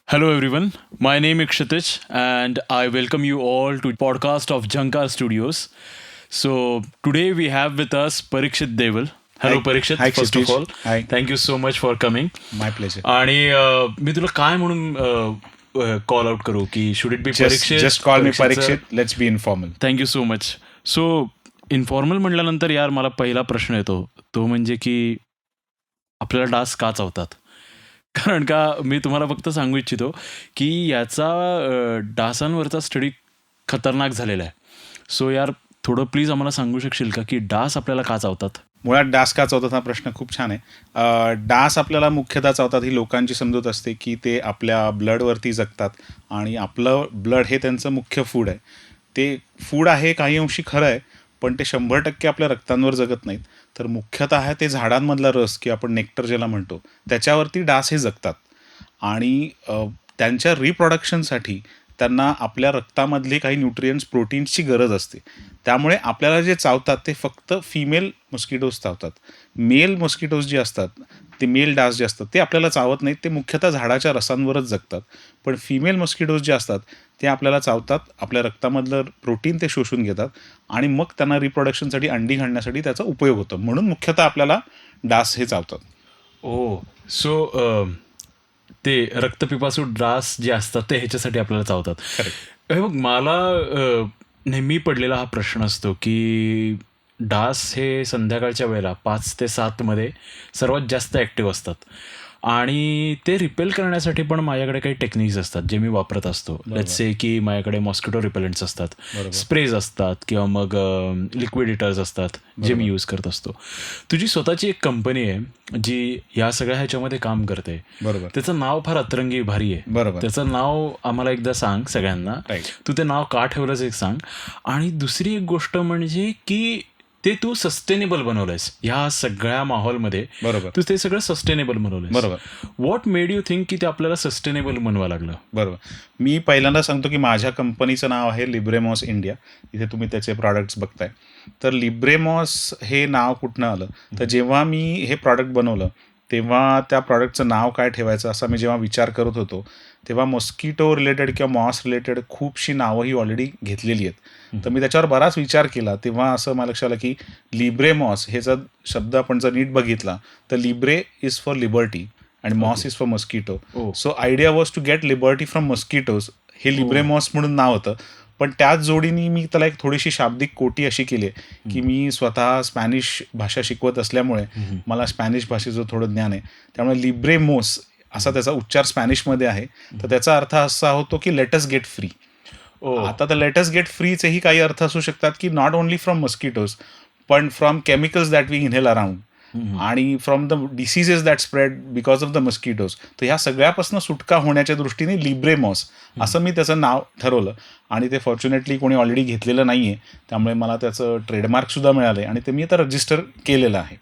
Hello everyone, my name is Kshitij and I welcome you all to podcast of Jankar Studios. So today we have with us Parikshit Deval. Hello Hi. Parikshit, Hi, first of Kshitij. all. Hi. Thank you so much for coming. My pleasure. आणि मी तुला काय म्हणून call out करू की should it be Parikshit Just call me Parikshit. Let's be informal. Thank you so much. So informal म्हटल्यानंतर यार मला पहिला प्रश्न येतो तो म्हणजे की आपल्याला डास का चावतात. कारण का मी तुम्हाला फक्त सांगू इच्छितो की याचा डासांवरचा स्टडी खतरनाक झालेला आहे. सो यार थोडं प्लीज आम्हाला सांगू शकशील का की डास आपल्याला का चावतात. मुळात डास का चावतात हा प्रश्न खूप छान आहे. डास आपल्याला मुख्यतः चावतात ही लोकांची समजूत असते की ते आपल्या ब्लडवरती जगतात आणि आपलं ब्लड हे त्यांचं मुख्य फूड आहे. ते फूड आहे काही अंशी खरं आहे, पण ते 100% आपल्या रक्तांवर जगत नाहीत. तर मुख्यतः ते झाडांमधला रस की आपण नेक्टर ज्याला म्हणतो त्याच्यावरती डास हे जगतात आणि त्यांच्या रिप्रोडक्शनसाठी त्यांना आपल्या रक्तामधले काही न्यूट्रियंट्स प्रोटीन्सची गरज असते. त्यामुळे आपल्याला जे चावतात ते फक्त फिमेल मॉस्किटोज चावतात. मेल मॉस्किटोज जे असतात ते मेल डास जे असतात ते आपल्याला चावत नाहीत. ते मुख्यतः झाडाच्या रसांवरच जगतात. पण फिमेल मॉस्किटोज जे असतात ते आपल्याला चावतात, आपल्या रक्तामधलं प्रोटीन ते शोषून घेतात आणि मग त्यांना रिप्रोडक्शनसाठी अंडी घालण्यासाठी त्याचा उपयोग होतो. म्हणून मुख्यतः आपल्याला डास हे चावतात. ओ सो ते रक्तपिपासू डास जे असतात ते ह्याच्यासाठी आपल्याला चावतात. Correct. हे बघ मला नेहमी पडलेला हा प्रश्न असतो की डास हे संध्याकाळच्या वेळेला 5 ते 7 मध्ये सर्वात जास्त ॲक्टिव्ह असतात आणि ते रिपेल करण्यासाठी पण माझ्याकडे काही टेक्निक्स असतात जे मी वापरत असतो. लेट्स से की माझ्याकडे मॉस्किटो रिपेलंट्स असतात, बरोबर. स्प्रेज असतात किंवा मग लिक्विड हिटर्स असतात जे मी यूज करत असतो. तुझी स्वतःची एक कंपनी आहे जी या सगळ्या ह्याच्यामध्ये काम करते. बरोबर. त्याचं नाव फार अतरंगी भारी आहे. बरोबर. त्याचं नाव आम्हाला एकदा सांग सगळ्यांना. Right. तू ते नाव का ठेवलंच एक सांग. आणि दुसरी एक गोष्ट म्हणजे की ते तू सस्टेनेबल बनवलंयस ह्या सगळ्या माहोलमध्ये. बरोबर. तू ते सगळं सस्टेनेबल बनवलंयस. बरोबर. व्हॉट मेड यू थिंक की ते आपल्याला सस्टेनेबल बनवावं लागलं. बरोबर. मी पहिल्यांदा सांगतो की माझ्या कंपनीचं नाव आहे लिब्रेमॉस इंडिया. इथे तुम्ही त्याचे प्रॉडक्ट्स बघताय. तर लिब्रेमॉस हे नाव कुठनं आलं, तर जेव्हा मी हे प्रॉडक्ट बनवलं तेव्हा त्या प्रॉडक्टचं नाव काय ठेवायचं असा मी जेव्हा विचार करत होतो तेव्हा मॉस्किटो रिलेटेड किंवा मॉस रिलेटेड खूपशी नावं ही ऑलरेडी घेतलेली आहेत. तर मी त्याच्यावर बराच विचार केला. तेव्हा असं मला लक्षात आलं की लिब्रेमॉस ह्याचा शब्द आपण जर नीट बघितला तर लिब्रे इज फॉर लिबर्टी आणि Mos is for mosquito. Oh. So idea was to get liberty from mosquitoes. हे लिब्रेमॉस म्हणून नाव होतं. पण त्याच जोडीने मी त्याला एक थोडीशी शाब्दिक कोटी अशी केली आहे की मी स्वतः स्पॅनिश भाषा शिकवत असल्यामुळे मला स्पॅनिश भाषेचं थोडं ज्ञान आहे. त्यामुळे लिब्रेमोस असा त्याचा उच्चार स्पॅनिशमध्ये आहे. तर त्याचा अर्थ असा होतो की लेटस गेट फ्री. आता तर लेटस गेट फ्रीचेही काही अर्थ असू शकतात की नॉट ओनली फ्रॉम मॉस्किटोज पण from chemicals that we inhale around आणि from the diseases that spread because of the mosquitoes. तर ह्या सगळ्यापासून सुटका होण्याच्या दृष्टीने लिब्रेमॉस असं मी त्याचं नाव ठरवलं आणि ते फॉर्च्युनेटली कोणी ऑलरेडी घेतलेलं नाही आहे. त्यामुळे मला त्याचं ट्रेडमार्कसुद्धा मिळालं आहे आणि ते मी आता रजिस्टर केलेलं आहे.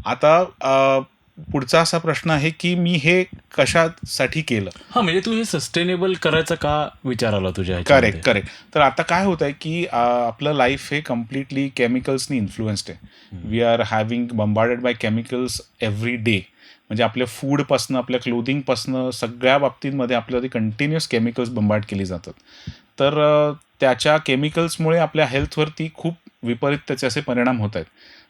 आता पुढचा असा प्रश्न आहे की मी हे कशासाठी केलं. हा म्हणजे तू हे सस्टेनेबल करायचा का विचार आला तुझ्या करेक्ट करेक्ट. तर आता काय होत आहे की आपलं लाईफ हे कम्प्लिटली केमिकल्सनी इन्फ्लुएन्स्ड आहे. We are having bombarded by chemicals every day. म्हणजे आपल्या फूडपासनं आपल्या क्लोदिंगपासनं सगळ्या बाबतींमध्ये आपल्याला कंटिन्युअस केमिकल्स बंबार्ड केली जातात. तर त्याच्या केमिकल्समुळे आपल्या हेल्थवरती खूप विपरीत त्याचे असे परिणाम होत आहेत.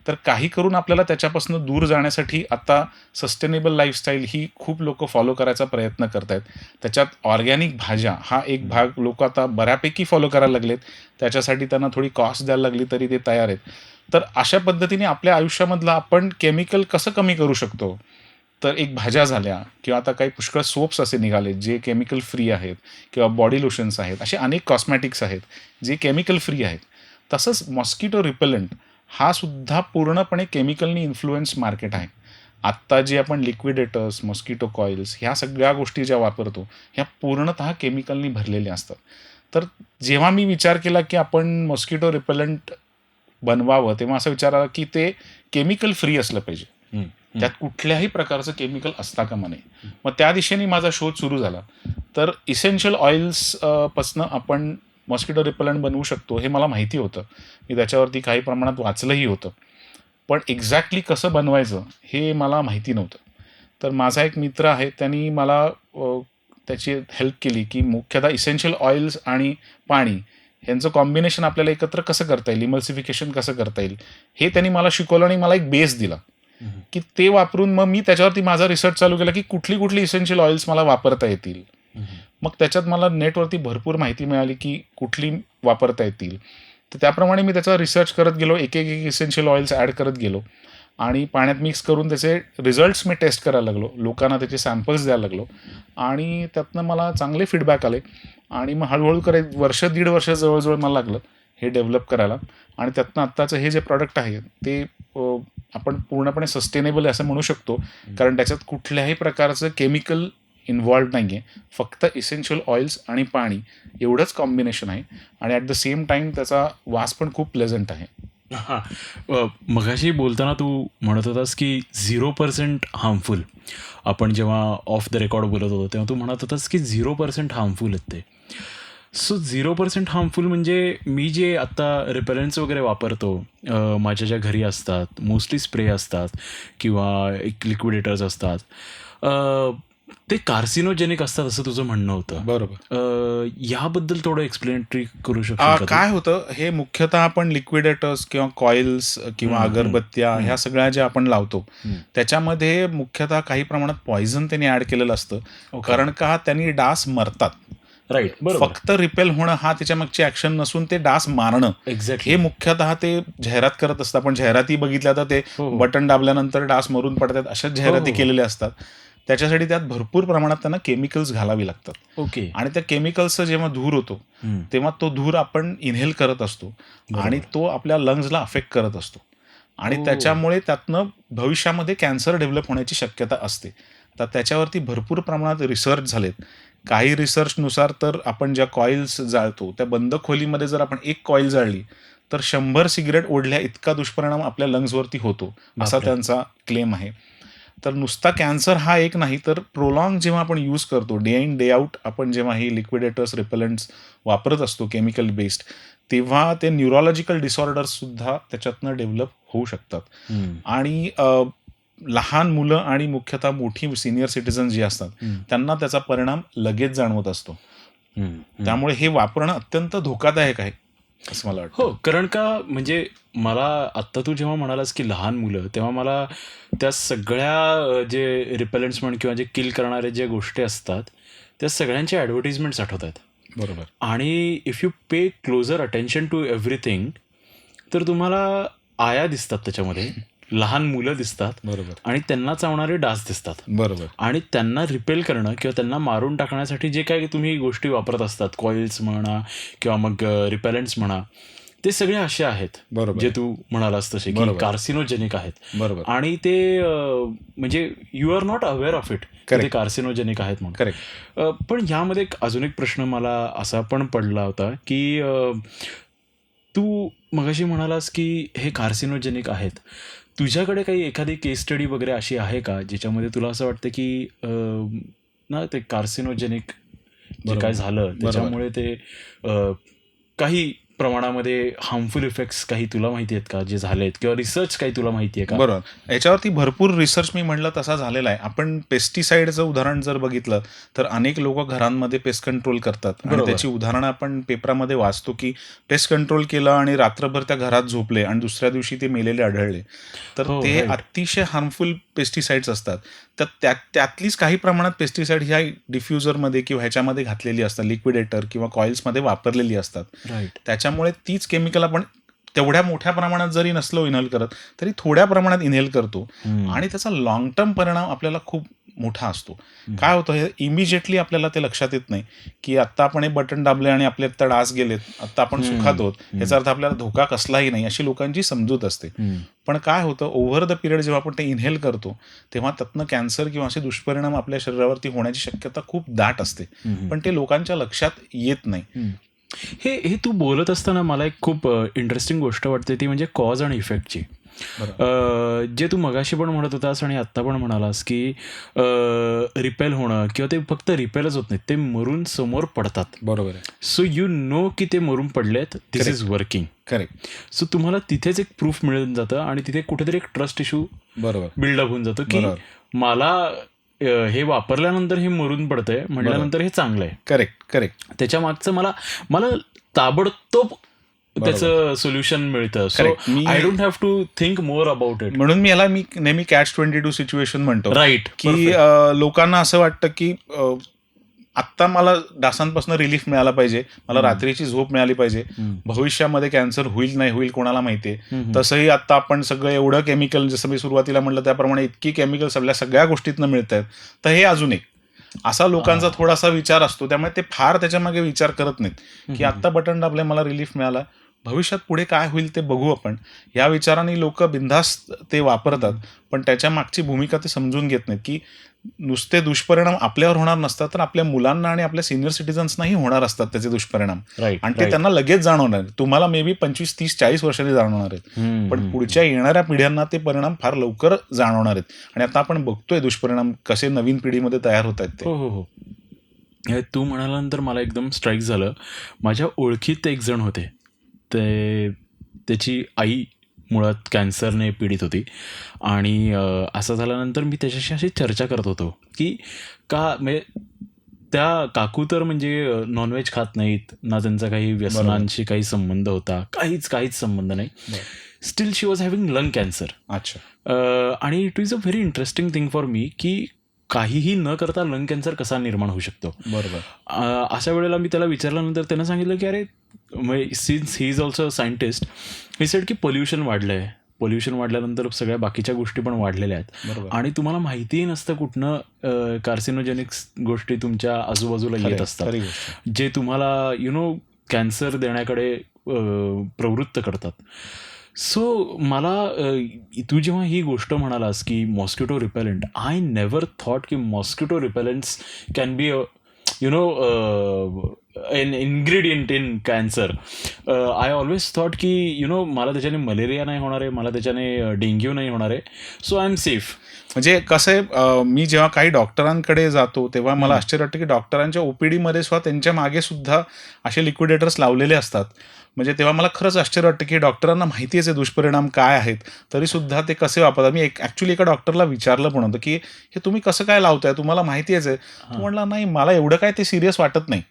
तर काही करून आपल्याला त्याच्यापासून दूर जाण्यासाठी आता सस्टेनेबल लाईफस्टाईल ही खूप लोक फॉलो करायचा प्रयत्न करत आहेत. त्याच्यात ऑर्गॅनिक भाज्या हा एक भाग लोक आता बऱ्यापैकी फॉलो करायला लागलेत. त्याच्यासाठी त्यांना थोडी कॉस्ट द्यायला लागली तरी ते तयार आहेत. तर अशा पद्धतीने आपल्या आयुष्यामधलं आपण केमिकल कसं कमी करू शकतो. तर एक भाज्या झाल्या किंवा आता काही पुष्कळ सोप्स असे निघाले जे केमिकल फ्री आहेत किंवा बॉडी लोशन्स आहेत. असे अनेक कॉस्मॅटिक्स आहेत जे केमिकल फ्री आहेत. तसंच मॉस्किटो रिपेलंट हा सुद्धा पूर्णपणे केमिकलनी इन्फ्लुएन्स मार्केट आहे. आत्ता जे आपण लिक्विडेटर्स मॉस्किटो कॉइल्स ह्या सगळ्या गोष्टी ज्या वापरतो ह्या पूर्णतः केमिकलनी भरलेल्या असतात. तर जेव्हा मी विचार केला की आपण मॉस्किटो रिपेलंट बनवावं तेव्हा असा विचार आला की ते केमिकल फ्री असलं पाहिजे. त्यात कुठल्याही प्रकारचं केमिकल असता कामा नये. मग त्या दिशेने माझा शोध सुरू झाला. तर इसेन्शियल ऑइल्स पासनं आपण मॉस्किटो रिपेलंट बनवू शकतो हे मला माहिती होतं. मी त्याच्यावरती काही प्रमाणात वाचलंही होतं. पण एक्झॅक्टली कसं बनवायचं हे मला माहिती नव्हतं. तर माझा एक मित्र आहे त्यांनी मला त्याची हेल्प केली की मुख्यतः इसेन्शियल ऑइल्स आणि पाणी यांचं कॉम्बिनेशन आपल्याला एकत्र कसं करता येईल, इमल्सिफिकेशन कसं करता येईल, हे त्यांनी मला शिकवलं आणि मला एक बेस दिला की ते वापरून मग मी त्याच्यावरती माझा रिसर्च चालू केला की कुठली कुठली इसेन्शियल ऑइल्स मला वापरता येतील. मग त्याच्यात मला नेटवरती भरपूर माहिती मिळाली की कुठली वापरता येतील, तर त्याप्रमाणे मी त्याचा रिसर्च करत गेलो, एक एक इसेन्शियल ऑइल्स ॲड करत गेलो आणि पाण्यात मिक्स करून त्याचे रिझल्ट्स मी टेस्ट करायला लागलो, लोकांना त्याचे सॅम्पल्स द्यायला लागलो आणि त्यातनं मला चांगले फीडबॅक आले आणि मग हळूहळू वर्ष दीड वर्ष जवळजवळ मला लागलं हे डेव्हलप करायला आणि त्यातनं आत्ताचं हे जे प्रॉडक्ट आहे ते आपण पूर्णपणे सस्टेनेबल असं म्हणू शकतो, कारण त्याच्यात कुठल्याही प्रकारचं केमिकल इन्व्हॉल्व नाही आहे, फक्त इसेन्शियल ऑइल्स आणि पाणी एवढंच कॉम्बिनेशन आहे आणि ॲट द सेम टाईम त्याचा वास पण खूप प्लेझंट आहे. मगाशी बोलताना तू म्हणत होतास की 0% हार्मफुल. आपण जेव्हा ऑफ द रेकॉर्ड बोलत होतो तेव्हा तू म्हणत होतास की 0% हार्मफुल आहेत ते. सो 0% हार्मफुल म्हणजे मी जे आत्ता रिपेलंट्स वगैरे वापरतो, माझ्या ज्या घरी असतात, मोस्टली स्प्रे असतात किंवा एक लिक्विडेटर्स असतात, ते कार्सिनोजेनिक असतात असं तुझं म्हणणं होतं. बरोबर. याबद्दल थोडं एक्सप्लेनेटरी करू शकतो का? काय होतं, हे मुख्यतः आपण लिक्विडेटर्स किंवा कॉइल्स किंवा अगरबत्त्या ह्या सगळ्या ज्या आपण लावतो त्याच्यामध्ये मुख्यतः काही प्रमाणात पॉइझन त्यांनी ऍड केलेलं असतं, कारण का त्यांनी डास मरतात. राईट, बरोबर. फक्त रिपेल होणं हा त्याच्या मागची ऍक्शन नसून ते डास मारणं एक्झॅक्टली हे मुख्यतः ते जाहिरात करत असतात. आपण जाहिराती बघितल्या तर ते बटन दाबल्यानंतर डास मरून पडतात अशाच जाहिराती केलेल्या असतात. त्याच्यासाठी त्यात भरपूर प्रमाणात त्यांना केमिकल्स घालावी लागतात. ओके. आणि त्या केमिकल्सचा जेव्हा धूर होतो तेव्हा तो धूर आपण इन्हेल करत असतो आणि तो आपल्या लंग्सला अफेक्ट करत असतो आणि त्याच्यामुळे त्यातनं भविष्यामध्ये कॅन्सर डेव्हलप होण्याची शक्यता असते. तर त्याच्यावरती भरपूर प्रमाणात रिसर्च झालेत. काही रिसर्चनुसार तर आपण ज्या कॉइल्स जाळतो त्या बंद खोलीमध्ये जर आपण एक कॉइल जाळली तर 100 सिगरेट ओढल्या इतका दुष्परिणाम आपल्या लंग्सवरती होतो असा त्यांचा क्लेम आहे. तर नुसता कॅन्सर हा एक नाही, तर प्रोलॉंग जेव्हा आपण यूज करतो, डे इन डे आउट आपण जेव्हा हे लिक्विडेटर्स रिपेलंट्स वापरत असतो केमिकल बेस्ड, तेव्हा ते न्यूरोलॉजिकल डिसऑर्डर्स सुद्धा त्याच्यातनं डेव्हलप होऊ शकतात. आणि लहान मुलं आणि मुख्यतः मोठी सिनियर सिटीजन जी असतात त्यांना त्याचा परिणाम लगेच जाणवत असतो. त्यामुळे हे वापरणं अत्यंत धोकादायक आहे असं मला वाटतं. हो, कारण का म्हणजे मला आत्ता तू जेव्हा म्हणालास की लहान मुलं, तेव्हा मला त्या सगळ्या जे रिपेलंट्स म्हण किंवा जे किल करणारे ज्या गोष्टी असतात त्या सगळ्यांच्या ॲडव्हर्टिजमेंट्स आठवत आहेत. बरोबर. आणि if you pay closer attention to everything तर तुम्हाला आया दिसतात त्याच्यामध्ये, लहान मुलं दिसतात, बरोबर, आणि त्यांना चावणारे डास दिसतात. बरोबर. आणि त्यांना रिपेल करणं किंवा त्यांना मारून टाकण्यासाठी जे काही तुम्ही गोष्टी वापरत असतात, कॉइल्स म्हणा किंवा मग रिपेलंट्स म्हणा, ते सगळे असे आहेत बरोबर जे तू म्हणालास तसे की बरोबर. कार्सिनोजेनिक आहेत. बरोबर. आणि ते म्हणजे you are not aware of it ते कार्सिनोजेनिक आहेत म्हणून. करेक्ट. पण यामध्ये अजून एक प्रश्न मला असा पण पडला होता की तू मगाशी म्हणालास की हे कार्सिनोजेनिक आहेत. तुझ्याकडे काही एखादी केस स्टडी वगैरे अशी आहे का ज्याच्यामध्ये तुला असं वाटतं की ना ते कार्सिनोजेनिक जे काय झालं त्याच्यामुळे ते काही प्रमाणामध्ये हार्मफुल इफेक्ट्स काही तुला माहिती आहेत का जे झालेत, किंवा रिसर्च काही तुला माहिती आहे का? बरोबर. याच्यावरती भरपूर रिसर्च मी म्हणलं तसा झालेला आहे. आपण पेस्टिसाइडचं उदाहरण जर बघितलं तर अनेक लोक घरांमध्ये पेस्ट कंट्रोल करतात आणि त्याची उदाहरणं आपण पेपरामध्ये वाचतो की पेस्ट कंट्रोल केलं आणि रात्रभर त्या घरात झोपले आणि दुसऱ्या दिवशी ते मेलेले आढळले. तर ते अतिशय हार्मफुल पेस्टिसाइड्स असतात. तर त्यातलीच काही प्रमाणात पेस्टिसाइड ह्या डिफ्युजरमध्ये किंवा ह्याच्यामध्ये घातलेली असतात, लिक्विडेटर किंवा कॉइल्समध्ये वापरलेली असतात. राईट. त्याच्यामुळे तीच केमिकल आपण तेवढ्या मोठ्या प्रमाणात जरी नसलो इनहेल करत तरी थोड्या प्रमाणात इनहेल करतो आणि त्याचा लॉंग टर्म परिणाम आपल्याला खूप मोठा असतो. काय होतं, हे इमिजिएटली आपल्याला ते लक्षात येत नाही की आत्ता आपण हे बटन दाबले आणि आपले आत्ता डास गेलेत, आत्ता आपण सुखात आहोत, याचा अर्थ आपल्याला धोका कसलाही नाही अशी लोकांची समजूत असते. पण काय होतं, ओव्हर द पिरियड जेव्हा आपण ते इनहेल करतो तेव्हा त्यातनं कॅन्सर किंवा असे दुष्परिणाम आपल्या शरीरावरती होण्याची शक्यता खूप दाट असते, पण ते लोकांच्या लक्षात येत नाही. हे तू बोलत असताना मला एक खूप इंटरेस्टिंग गोष्ट वाटते, ती म्हणजे कॉज आणि इफेक्टची. जे तू मगाशी पण म्हणत होतास आणि आत्ता पण म्हणालास की रिपेल होणं किंवा ते फक्त रिपेलच होत नाही, ते मरून समोर पडतात. बरोबर आहे. सो यू नो की ते मरून पडलेत, दिस इज वर्किंग. करेक्ट. सो तुम्हाला तिथेच एक प्रूफ मिळून जातं आणि तिथे कुठेतरी एक ट्रस्ट इश्यू बरोबर बिल्डअप होऊन जातो की मला हे वापरल्यानंतर हे मरून पडतंय म्हटल्यानंतर हे चांगलं आहे. करेक्ट. त्याच्या मागचं मला ताबडतोब त्याचं सोल्युशन मिळतं. So Correct. I don't have to think more about it. म्हणून मी नेहमी catch-22 सिच्युएशन म्हणतो, राईट की लोकांना असं वाटतं की आत्ता मला डासांपासून रिलीफ मिळाला पाहिजे, मला रात्रीची झोप मिळाली पाहिजे, भविष्यामध्ये कॅन्सर होईल नाही होईल कोणाला माहितीये. तसंही आता आपण सगळं एवढं केमिकल, जसं मी सुरुवातीला म्हटलं त्याप्रमाणे इतकी केमिकल सगळ्या गोष्टीतनं मिळत आहेत, तर हे अजून एक असा लोकांचा थोडासा विचार असतो. त्यामुळे ते फार त्याच्या मागे विचार करत नाहीत की आत्ता बटन दाबले मला रिलीफ मिळाला, भविष्यात पुढे काय होईल ते बघू आपण. या विचाराने लोक बिनधास्त ते वापरतात, पण त्याच्या मागची भूमिका ते समजून घेत नाहीत की नुसते दुष्परिणाम आपल्यावर होणार नसतात, तर आपल्या मुलांना आणि आपल्या सिनियर सिटीजन्सनाही होणार असतात त्याचे दुष्परिणाम. आणि ते त्यांना लगेच जाणवणार. तुम्हाला मे बी 25, 30, 40 वर्षांनी जाणवणार आहेत, पण पुढच्या येणाऱ्या पिढ्यांना ते परिणाम फार लवकर जाणवणार आहेत. आणि आता आपण बघतोय दुष्परिणाम कसे नवीन पिढीमध्ये तयार होत आहेत ते. हो. तू म्हणाल्यानंतर मला एकदम स्ट्राईक झालं. माझ्या ओळखीत एक जण होते, त्याची आई मुळात कॅन्सरने पीडित होती. आणि असं झाल्यानंतर मी त्याच्याशी अशी चर्चा करत होतो की म्हणजे त्या काकू तर म्हणजे नॉनव्हेज खात नाहीत ना, त्यांचा काही व्यसनांशी काही संबंध होता, काहीच संबंध नाही. Steel she was having lung cancer. अच्छा. आणि it is a very interesting thing for me की काहीही न करता लंग कॅन्सर कसा निर्माण होऊ शकतो. बरोबर. अशा वेळेला मी त्याला विचारल्यानंतर त्यानं सांगितलं की अरे, since he is also a scientist, he said की पोल्युशन वाढलंय, पोल्युशन वाढल्यानंतर सगळ्या बाकीच्या गोष्टी पण वाढलेल्या आहेत आणि तुम्हाला माहितीही नसतं कुठनं कार्सिनोजेनिक्स गोष्टी तुमच्या आजूबाजूला येत असतात, जे तुम्हाला कॅन्सर देण्याकडे प्रवृत्त करतात. सो मला तू जेव्हा ही गोष्ट म्हणालास की mosquito repellent, I never thought की mosquito repellents can be an ingredient in cancer. I always thought की मला त्याच्याने मलेरिया नाही होणार आहे, मला त्याच्याने डेंग्यू नाही होणार आहे, सो आय एम सेफ. म्हणजे कसं आहे, मी जेव्हा काही डॉक्टरांकडे जातो तेव्हा मला आश्चर्य वाटतं की डॉक्टरांच्या ओपीडीमध्ये सुद्धा त्यांच्या मागे सुद्धा असे लिक्विडेटर्स लावलेले असतात. म्हणजे तेव्हा मला खरंच आश्चर्य वाटतं की डॉक्टरांना माहितीच आहे दुष्परिणाम काय आहेत, तरी सुद्धा ते कसे वापरतात. मी ॲक्च्युली एका डॉक्टरला विचारलं पण होतं की हे तुम्ही कसं काय लावताय, तुम्हाला माहितीच आहे. तो म्हटला नाही, मला एवढं काय ते सिरियस वाटत नाही.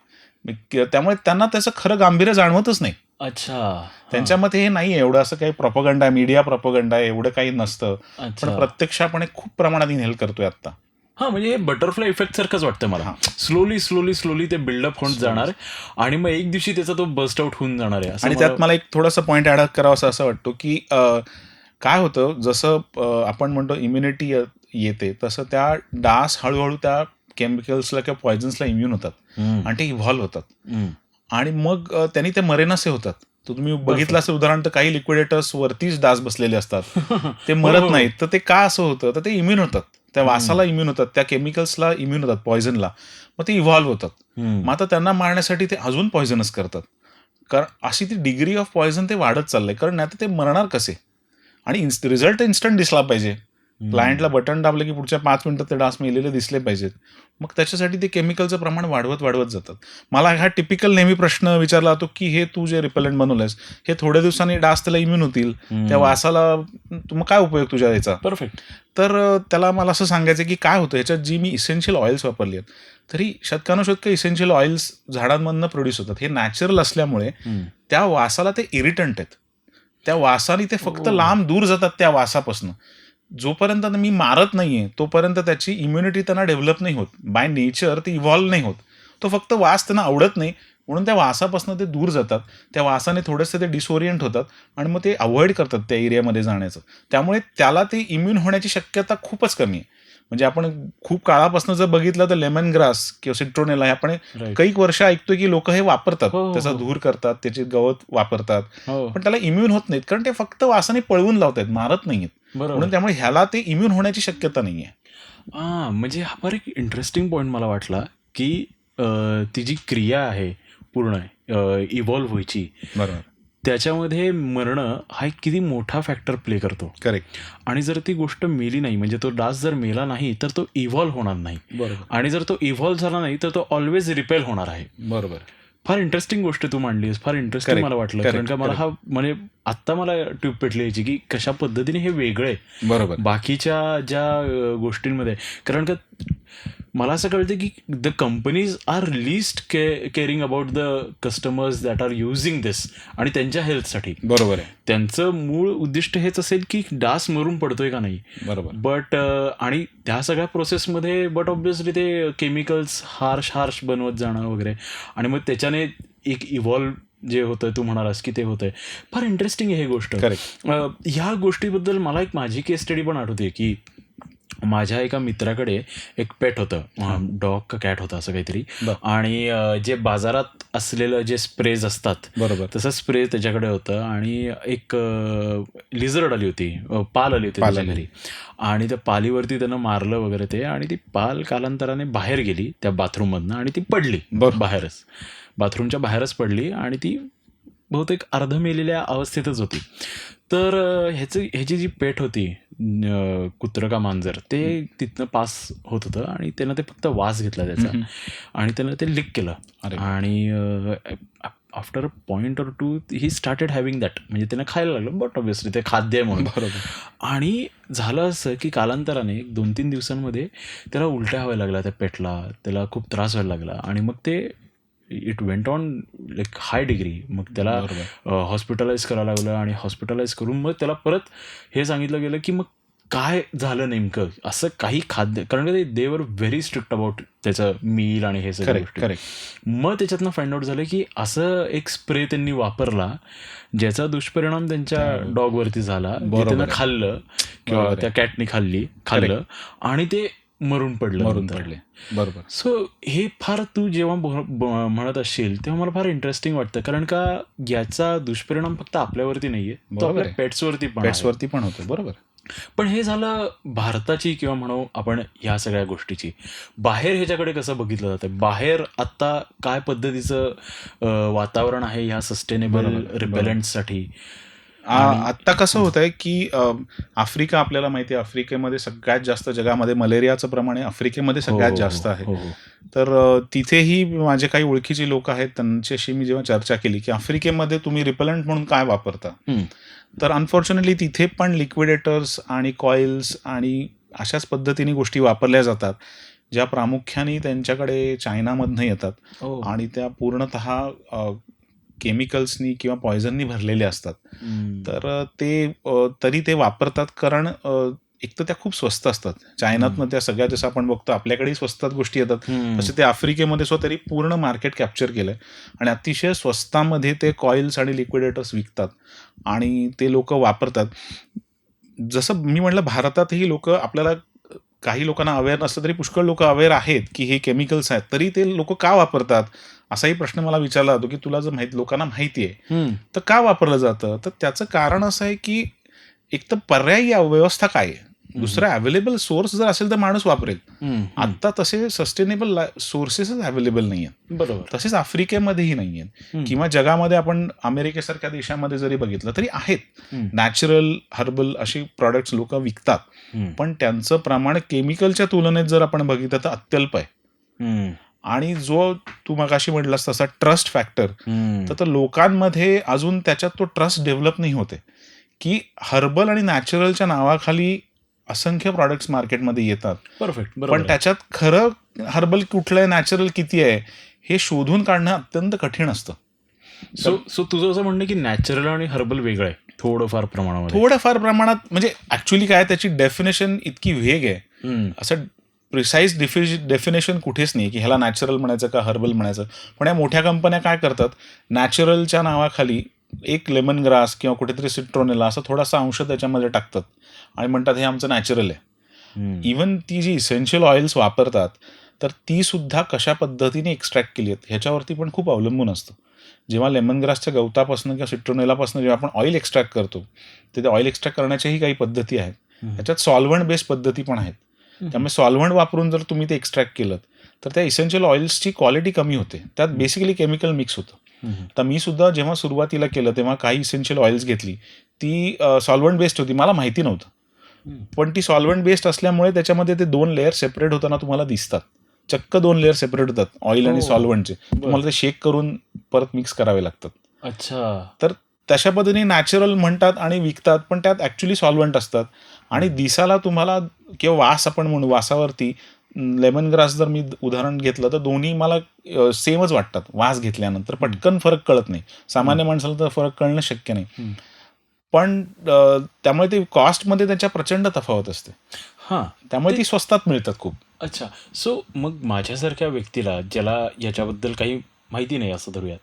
त्यामुळे त्यांना त्याचं खरं गांभीर्य जाणवतच नाही. अच्छा. त्यांच्या मते हे नाही एवढं असं काही प्रॉपगंडा, मीडिया प्रॉपगंडा एवढं काही नसतं, पण प्रत्यक्ष आपण खूप प्रमाणात इनहेल करतोय आता. म्हणजे हे बटरफ्लाय इफेक्ट सारखंच वाटतं मला. स्लोली ते बिल्डअप होऊन जाणार आणि मग एक दिवशी त्याचा तो बस्ट आउट होऊन जाणार आहे. आणि त्यात मला एक थोडासा पॉईंट ऍड करावा असं वाटतो की काय होतं, जसं आपण म्हणतो इम्युनिटी येते, तसं त्या डास हळूहळू त्या केमिकल्सला किंवा पॉयझन्सला इम्युन होतात आणि ते इव्हॉल्व्ह होतात आणि मग त्यांनी ते मरेनासे होतात. तर तुम्ही बघितलं असं उदाहरण, तर काही लिक्विडेटर्स वरतीच डास बसलेले असतात, ते मरत नाहीत. तर ते का असं होतं, तर ते इम्युन होतात, त्या वासाला इम्युन होतात, त्या केमिकल्सला इम्युन होतात, पॉयझनला. मग ते इव्हॉल्व्ह होतात. मग आता त्यांना मारण्यासाठी ते अजून पॉयझनस करतात, कारण अशी ती डिग्री ऑफ पॉयझन ते वाढत चाललंय. कारण नाही ते मरणार कसे, आणि रिझल्ट इन्स्टंट दिसला पाहिजे. क्लायंटला बटन दाबलं की पुढच्या 5 मिनिटात ते डास मेलेले दिसले पाहिजेत. मग त्याच्यासाठी ते केमिकलचं प्रमाण वाढवत जातात. मला हा टिपिकल नेहमी प्रश्न विचारला जातो की हे तू जे रिपेलंट बनवलंयस, हे थोड्या दिवसांनी डास त्याला इम्युन होतील, त्या वासाला मग काय उपयोग तुझ्या याचा. परफेक्ट. तर त्याला मला असं सांगायचं की काय होतं, ह्याच्यात जी मी इसेन्शियल ऑइल्स वापरली आहेत, तरी शतकानुशतक इसेन्शियल ऑइल्स झाडांमधनं प्रोड्यूस होतात. हे नॅचरल असल्यामुळे त्या वासाला ते इरिटंट आहेत. त्या वासाने ते फक्त लांब दूर जातात त्या वासापासून. जोपर्यंत मी मारत नाहीये तोपर्यंत त्याची इम्युनिटी त्यांना डेव्हलप नाही होत. बाय नेचर ते इव्हॉल्व्ह नाही होत. तो फक्त वास त्यांना आवडत नाही म्हणून त्या वासापासून ते दूर जातात. त्या वासाने थोडेसे ते डिसओरिएंट होतात आणि मग ते अवॉइड करतात त्या एरियामध्ये जाण्याचं. त्यामुळे त्याला ते इम्युन होण्याची शक्यता खूपच कमी आहे. म्हणजे आपण खूप काळापासून जर बघितलं तर लेमन ग्रास किंवा सिट्रोनेला हे आपण काही वर्ष ऐकतोय की लोक हे वापरतात, त्याचा धूर करतात, त्याचे गवत वापरतात, पण त्याला इम्युन होत नाहीत, कारण ते फक्त वासाने पळवून लावतात, मारत नाहीत. म्हणून त्यामुळे ह्याला ते इम्युन होण्याची शक्यता नाहीये. म्हणजे हा फार एक इंटरेस्टिंग पॉईंट मला वाटला की ती जी क्रिया आहे पूर्ण इव्हॉल्व्ह व्हायची, बरोबर, त्याच्यामध्ये मरणं हा एक किती मोठा फॅक्टर प्ले करतो. करेक्ट. आणि जर ती गोष्ट मेली नाही, म्हणजे तो डास जर मेला नाही तर तो इव्हॉल्व्ह होणार नाही. बरोबर. आणि जर तो इव्हॉल्व्ह झाला नाही तर तो ऑलवेज रिपेल होणार आहे. बरोबर. फार इंटरेस्टिंग गोष्ट तू मांडलीस, फार इंटरेस्टिंग मला वाटलं. कारण का मला हा म्हणजे आत्ता मला ट्यूब पेटली यायची की कशा पद्धतीने हे वेगळं आहे बरोबर बाकीच्या ज्या गोष्टींमध्ये. कारण का मला असं कळतं की the companies are least caring about the customers that are using this आणि त्यांच्या हेल्थसाठी. बरोबर आहे. त्यांचं मूळ उद्दिष्ट हेच असेल की डास मरून पडतोय का नाही. बरोबर. बट आणि त्या सगळ्या प्रोसेसमध्ये बट ऑब्विसली ते केमिकल्स हार्श बनवत जाणं वगैरे आणि मग त्याच्याने एक इव्हॉल्व जे होतं तू म्हणालास की ते होतंय. फार इंटरेस्टिंग आहे ही गोष्ट. करेक्ट. ह्या गोष्टीबद्दल मला एक माझी केस स्टडी पण आठवते की माझ्या एका मित्राकडे एक पेट होतं, डॉग का कॅट होता असं काहीतरी. आणि जे बाजारात असलेलं जे स्प्रेज असतात बरोबर. तसं स्प्रे त्याच्याकडे होतं आणि एक लिझर्ड आली होती, पाल आली होती त्याच्या घरी आणि त्या पालीवरती त्यानं मारलं वगैरे ते आणि ती पाल कालांतराने बाहेर गेली त्या बाथरूममधनं आणि ती पडली बाहेरच, बाथरूमच्या बाहेरच पडली आणि ती बहुतेक अर्ध मेलेल्या अवस्थेतच होती. तर ह्याची जी पेट होती, कुत्रं का मांजर, ते तिथनं पास होत होतं आणि त्यानं ते फक्त वास घेतला त्याचा आणि त्यानं ते लिक केलं आणि after a point or two he started having that, म्हणजे त्यानं खायला लागलं. बट ऑब्विसली ते खाद्य आहे म्हणून. बरोबर. आणि झालं असं की कालांतराने 2-3 दिवसांमध्ये त्याला उलट्या व्हायला लागल्या त्या पेटला, त्याला खूप त्रास व्हायला लागला आणि मग ते it went on like high degree. मग त्याला हॉस्पिटलाइज करावं लागलं आणि हॉस्पिटलाइज करून मग त्याला परत हे सांगितलं गेलं की मग काय झालं नेमकं, असं काही खाद्य, कारण का दे वर व्हेरी स्ट्रिक्ट अबाउट त्याचं मील आणि हे सगळं गोष्टी. मग त्याच्यातनं फाइंड आउट झालं की असं एक स्प्रे त्यांनी वापरला ज्याचा दुष्परिणाम त्यांच्या डॉगवरती झाला, त्यानं खाल्लं किंवा त्या कॅटनी खाल्लं आणि ते मरून पडले. बरोबर. सो हे फार तू जेव्हा म्हणत असशील तेव्हा मला फार इंटरेस्टिंग वाटतं, कारण का याचा दुष्परिणाम फक्त आपल्यावरती नाहीये, तो आपल्या पेट्सवरती पण होतो. बरोबर. पण हे झालं भारताची किंवा म्हणू आपण ह्या सगळ्या गोष्टीची. बाहेर ह्याच्याकडे कसं बघितलं जातं, बाहेर आता काय पद्धतीचं वातावरण आहे ह्या सस्टेनेबल रिपेलंटसाठी. आत्ता कसं होत आहे की आफ्रिका, आपल्याला माहिती आहे आफ्रिकेमध्ये सगळ्यात जास्त, जगामध्ये मलेरियाचं प्रमाण आहे आफ्रिकेमध्ये सगळ्यात जास्त आहे. तर तिथेही माझे काही ओळखीचे लोक आहेत, त्यांच्याशी मी जेव्हा चर्चा केली की आफ्रिकेमध्ये तुम्ही रिपेलंट म्हणून काय वापरता, तर अनफॉर्च्युनेटली तिथे पण लिक्विडेटर्स आणि कॉइल्स आणि अशाच पद्धतीने गोष्टी वापरल्या जातात ज्या प्रामुख्याने त्यांच्याकडे चायनामधनं येतात आणि त्या पूर्णतः केमिकल्सनी किंवा पॉयझननी भरलेले असतात. तर ते तरी ते वापरतात, कारण एक तर त्या खूप स्वस्त असतात. चायनातनं त्या सगळ्या, जसं आपण बघतो आपल्याकडेही स्वस्तात गोष्टी येतात, तसे ते आफ्रिकेमध्ये तरी पूर्ण मार्केट कॅप्चर केलंय आणि अतिशय स्वस्तामध्ये ते कॉइल्स आणि लिक्विडेटर्स विकतात आणि ते लोक वापरतात. जसं मी म्हटलं, भारतातही लोक, आपल्याला काही लोकांना अवेअर नसतं तरी पुष्कळ लोक अवेअर आहेत की हे केमिकल्स आहेत, तरी ते लोक का वापरतात असाही प्रश्न मला विचारला जातो की तुला जर लोकांना माहिती आहे तर का वापरलं जातं. तर त्याचं कारण असं आहे की एक तर पर्यायी व्यवस्था काय आहे, दुसरा अवेलेबल सोर्स जर असेल तर माणूस वापरेल. आता तसे सस्टेनेबल सोर्सेसच अवेलेबल नाही आहेत. बरोबर. तसेच आफ्रिकेमध्येही नाही आहेत किंवा जगामध्ये आपण अमेरिकेसारख्या देशामध्ये जरी बघितलं तरी आहेत नॅचरल हर्बल अशी प्रॉडक्ट्स लोक विकतात, पण त्यांचं प्रमाण केमिकलच्या तुलनेत जर आपण बघितलं तर अत्यल्प आहे. आणि जो तू मगाशी म्हटलास तसा ट्रस्ट फॅक्टर, तर लोकांमध्ये अजून त्याच्यात तो ट्रस्ट डेव्हलप नाही होते की हर्बल आणि नॅचरलच्या नावाखाली असंख्य प्रॉडक्ट्स मार्केटमध्ये येतात. परफेक्ट. पण त्याच्यात खरं हर्बल कुठलं आहे, नॅचरल किती आहे हे शोधून काढणं अत्यंत कठीण असतं. सो तुझं असं म्हणणं की नॅचरल आणि हर्बल वेगळं आहे थोडंफार प्रमाणात, म्हणजे ऍक्च्युली काय त्याची डेफिनेशन इतकी वेग आहे, असं प्रिसाईज डेफिनेशन कुठेच नाही की ह्याला नॅचरल म्हणायचं का हर्बल म्हणायचं. पण या मोठ्या कंपन्या काय करतात, नॅचरलच्या नावाखाली एक लेमन ग्रास किंवा कुठेतरी सिट्रोनेला असा थोडासा अंश त्याच्यामध्ये टाकतात आणि म्हणतात हे आमचं नॅचरल आहे. इवन ती जी इसेन्शियल ऑइल्स वापरतात तर ती सुद्धा कशा पद्धतीने एक्स्ट्रॅक्ट केली आहेत ह्याच्यावरती पण खूप अवलंबून असतं. जेव्हा लेमन ग्रासच्या गवतापासून किंवा सिट्रोनेलापासून जेव्हा आपण ऑइल एक्स्ट्रॅक्ट करतो, तर ते ऑइल एक्स्ट्रॅक्ट करण्याच्याही काही पद्धती आहेत. त्याच्यात सॉल्व्हंट बेस्ड पद्धती पण आहेत. त्यामुळे सॉल्व्हंट वापरून जर तुम्ही ते एक्स्ट्रॅक्ट केलं तर त्या इसेन्शियल ऑइल्सची क्वालिटी कमी होते, त्यात बेसिकली केमिकल मिक्स होतं. तर मी सुद्धा जेव्हा सुरुवातीला केलं तेव्हा काही इसेन्शियल ऑइल्स घेतली, ती सॉल्व्हंट बेस्ड होती, मला माहिती नव्हतं. पण ती सॉल्व्हंट बेस्ड असल्यामुळे त्याच्यामध्ये ते 2 लेअर सेपरेट होताना तुम्हाला दिसतात, चक्क 2 लेअर सेपरेट होतात ऑइल आणि सॉल्व्हंटचे. तुम्हाला ते शेक करून परत मिक्स करावे लागतात. अच्छा. तर तशा पद्धतीने नॅचरल म्हणतात आणि विकतात, पण त्यात ऍक्च्युली सॉल्व्हंट असतात आणि दिसाला तुम्हाला किंवा वास आपण म्हणू, वासावरती लेमन ग्रास जर मी उदाहरण घेतलं तर दोन्ही मला सेमच वाटतात वास घेतल्यानंतर. पटकन फरक कळत नाही. सामान्य माणसाला तर फरक कळणं शक्य नाही. पण त्यामुळे ते कॉस्टमध्ये त्याच्या प्रचंड तफावत असते. हां. त्यामुळे ती स्वस्तात मिळतात खूप. अच्छा. सो मग माझ्यासारख्या व्यक्तीला ज्याला याच्याबद्दल काही माहिती नाही असं धरूयात,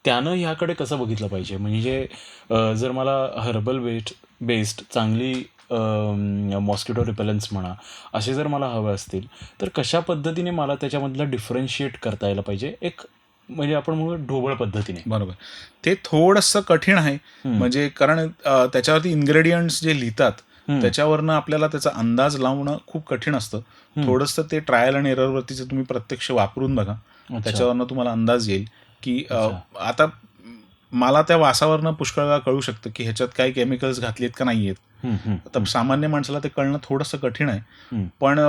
त्यानं ह्याकडे कसं बघितलं पाहिजे? म्हणजे जर मला हर्बल बेस्ड चांगली मॉस्किटो रिपेलन्स म्हणा, असे जर मला हवे असतील, तर कशा पद्धतीने मला त्याच्यामधलं डिफरन्शिएट करता यायला पाहिजे? एक म्हणजे आपण म्हणू ढोबळ पद्धतीने. बरोबर. ते थोडंसं कठीण आहे. म्हणजे कारण त्याच्यावरती इन्ग्रेडियंट्स जे लिहितात त्याच्यावरनं आपल्याला त्याचा अंदाज लावणं खूप कठीण असतं. थोडंसं ते ट्रायल आणि एररवरतीचं तुम्ही प्रत्यक्ष वापरून बघा. त्याच्यावरनं तुम्हाला अंदाज येईल की आता मला त्या वासावरनं पुष्कळ वेळा कळू शकतं की ह्याच्यात काही केमिकल्स घातली आहेत का नाही आहेत. आता सामान्य माणसाला ते कळणं थोडंसं कठीण आहे. पण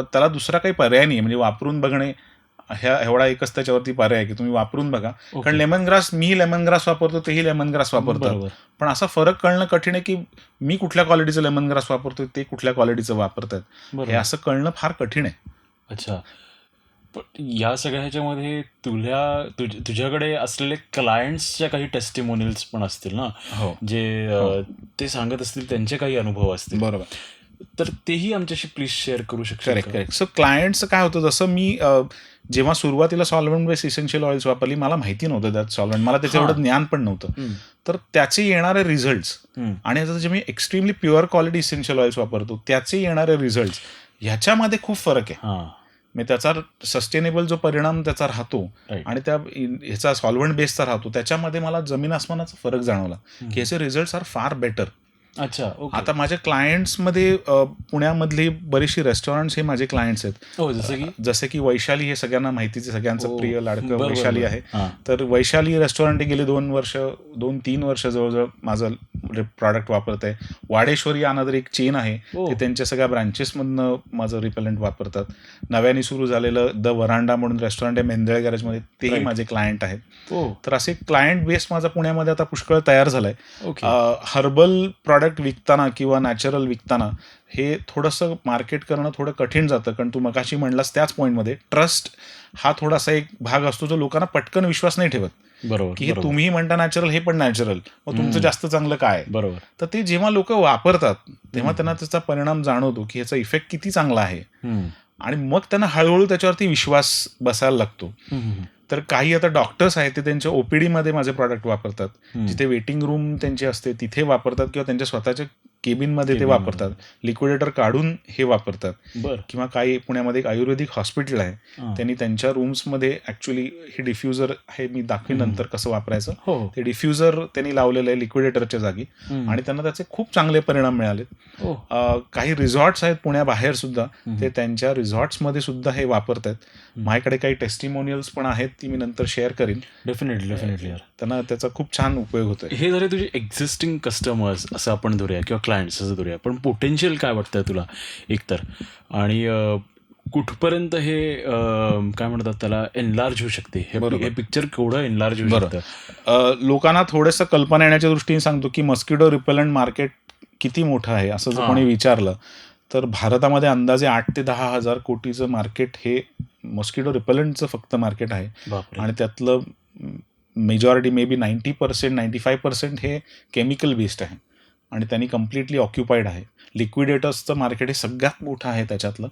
त्याला दुसरा काही पर्याय नाही. म्हणजे वापरून बघणे एवढा एकच त्याच्यावरती पर्याय आहे की तुम्ही वापरून बघा. कारण लेमन ग्रास, मी लेमन ग्रास वापरतो, तेही लेमन ग्रास वापरतात. पण असा फरक कळणं कठीण आहे की मी कुठल्या क्वालिटीचं लेमन ग्रास वापरतोय, ते कुठल्या क्वालिटीचं वापरतात, हे असं कळणं फार कठीण आहे. अच्छा. पण या सगळ्या ह्याच्यामध्ये तुझ्याकडे असलेले क्लायंट्सच्या काही टेस्टिमोनियल्स पण असतील ना, जे ते सांगत असतील, त्यांचे काही अनुभव असतील. बरोबर. तर तेही आमच्याशी प्लीज शेअर करू शकतो. करेक्ट. सो क्लायंटचं काय होतं, जसं मी जेव्हा सुरुवातीला सॉल्व्हंट बेस्ड इसेन्शियल ऑइल्स वापरली, मला माहिती नव्हतं त्यात सॉल्व्हंट, मला त्याचं एवढं ज्ञान पण नव्हतं. तर त्याचे येणारे रिझल्ट्स आणि आता जे मी extremely pure quality essential oils वापरतो त्याचे येणारे रिझल्ट्स ह्याच्यामध्ये खूप फरक आहे. म्हणजे त्याचा सस्टेनेबल जो परिणाम त्याचा राहतो आणि त्या ह्याचा सॉल्व्हंट बेसचा राहतो, त्याच्यामध्ये मला जमीन आसमानाचा फरक जाणवला की ह्याचे रिझल्ट्स आर फार बेटर. अच्छा. आता माझ्या क्लायंट्समध्ये पुण्यामधली बरीचशी रेस्टॉरंट्स हे माझे क्लायंट्स आहेत. जसे की वैशाली, हे सगळ्यांना माहितीचे, सगळ्यांचं प्रिय लाडकं वैशाली आहे. तर वैशाली रेस्टॉरंट हे गेले 2-3 वर्ष जवळजवळ माझं प्रॉडक्ट वापरत आहे. वाडेश्वरी अनादर एक चेन आहे, ते त्यांच्या सगळ्या ब्रांचेसमधनं माझं रिपेलंट वापरतात. नव्याने सुरू झालेलं द वरांडा म्हणून रेस्टॉरंट आहे मेंदळे गॅरेजमध्ये, तेही माझे क्लायंट आहेत. तर असे क्लायंट बेस माझा पुण्यामध्ये आता पुष्कळ तयार झालाय. हर्बल प्रॉडक्ट विकताना किंवा नॅचरल विकताना हे थोडंसं मार्केट करणं थोडं कठीण जातं. कारण तू मगाशी म्हणलास त्याच पॉईंटमध्ये, ट्रस्ट हा थोडासा एक भाग असतो जो लोकांना पटकन विश्वास नाही ठेवत. बरोबर. की हे तुम्ही म्हणता नॅचरल, हे पण नॅचरल, मग तुमचं जास्त चांगलं काय. बरोबर. तर ते जेव्हा लोक वापरतात तेव्हा त्यांना त्याचा परिणाम जाणवतो की ह्याचा इफेक्ट किती चांगला आहे, आणि मग त्यांना हळूहळू त्याच्यावरती विश्वास बसायला लागतो. तर काही आता डॉक्टर्स आहेत, ते त्यांच्या ओपीडीमध्ये माझे प्रॉडक्ट वापरतात, जिथे वेटिंग रूम त्यांची असते तिथे वापरतात, किंवा त्यांच्या स्वतःच्या केबिनमध्ये ते वापरतात, लिक्विडेटर काढून हे वापरतात. किंवा काही पुण्यामध्ये एक आयुर्वेदिक हॉस्पिटल आहे, त्यांनी त्यांच्या रूम्समध्ये ऍक्च्युली हे डिफ्युजर आहे, मी दाखवीन नंतर कसं वापरायचं, ते डिफ्युजर त्यांनी लावलेलं आहे लिक्विडेटरच्या जागी, आणि त्यांना त्याचे खूप चांगले परिणाम मिळाले. काही रिसॉर्ट्स आहेत पुण्याबाहेर सुद्धा, ते त्यांच्या रिसॉर्ट्समध्ये सुद्धा हे वापरतात. माझ्याकडे काही टेस्टिमोनियल्स पण आहेत, ती मी नंतर शेअर करीन. डेफिनेटली. त्यांना त्याचा खूप छान उपयोग होतोय. हे जरी तुझे एक्झिस्टिंग कस्टमर्स असं आपण धरूया, किंवा क्लायंट्स असं धरूया, पण पोटेन्शियल काय वाटतंय तुला एकतर, आणि कुठपर्यंत हे काय म्हणतात त्याला एनलार्ज होऊ शकते, हे पिक्चर केवढं एनलार्ज होऊ शकतं? लोकांना थोडंसं कल्पना येण्याच्या दृष्टीने सांगतो की मस्किटो रिपेलंट मार्केट किती मोठं आहे. असं जर कोणी विचारलं तर भारतामध्ये अंदाजे 8 ते 10 हजार कोटीचं मार्केट हे मॉस्किटो रिपेलंटचं फक्त मार्केट आहे. आणि त्यातलं मेजॉरिटी मे बी 90%, 95% हे केमिकल बेस्ड आहे, आणि त्यांनी कम्प्लिटली ऑक्युपाईड आहे. लिक्विडेटर्सचं मार्केट हे सगळ्यात मोठं आहे त्याच्यातलं.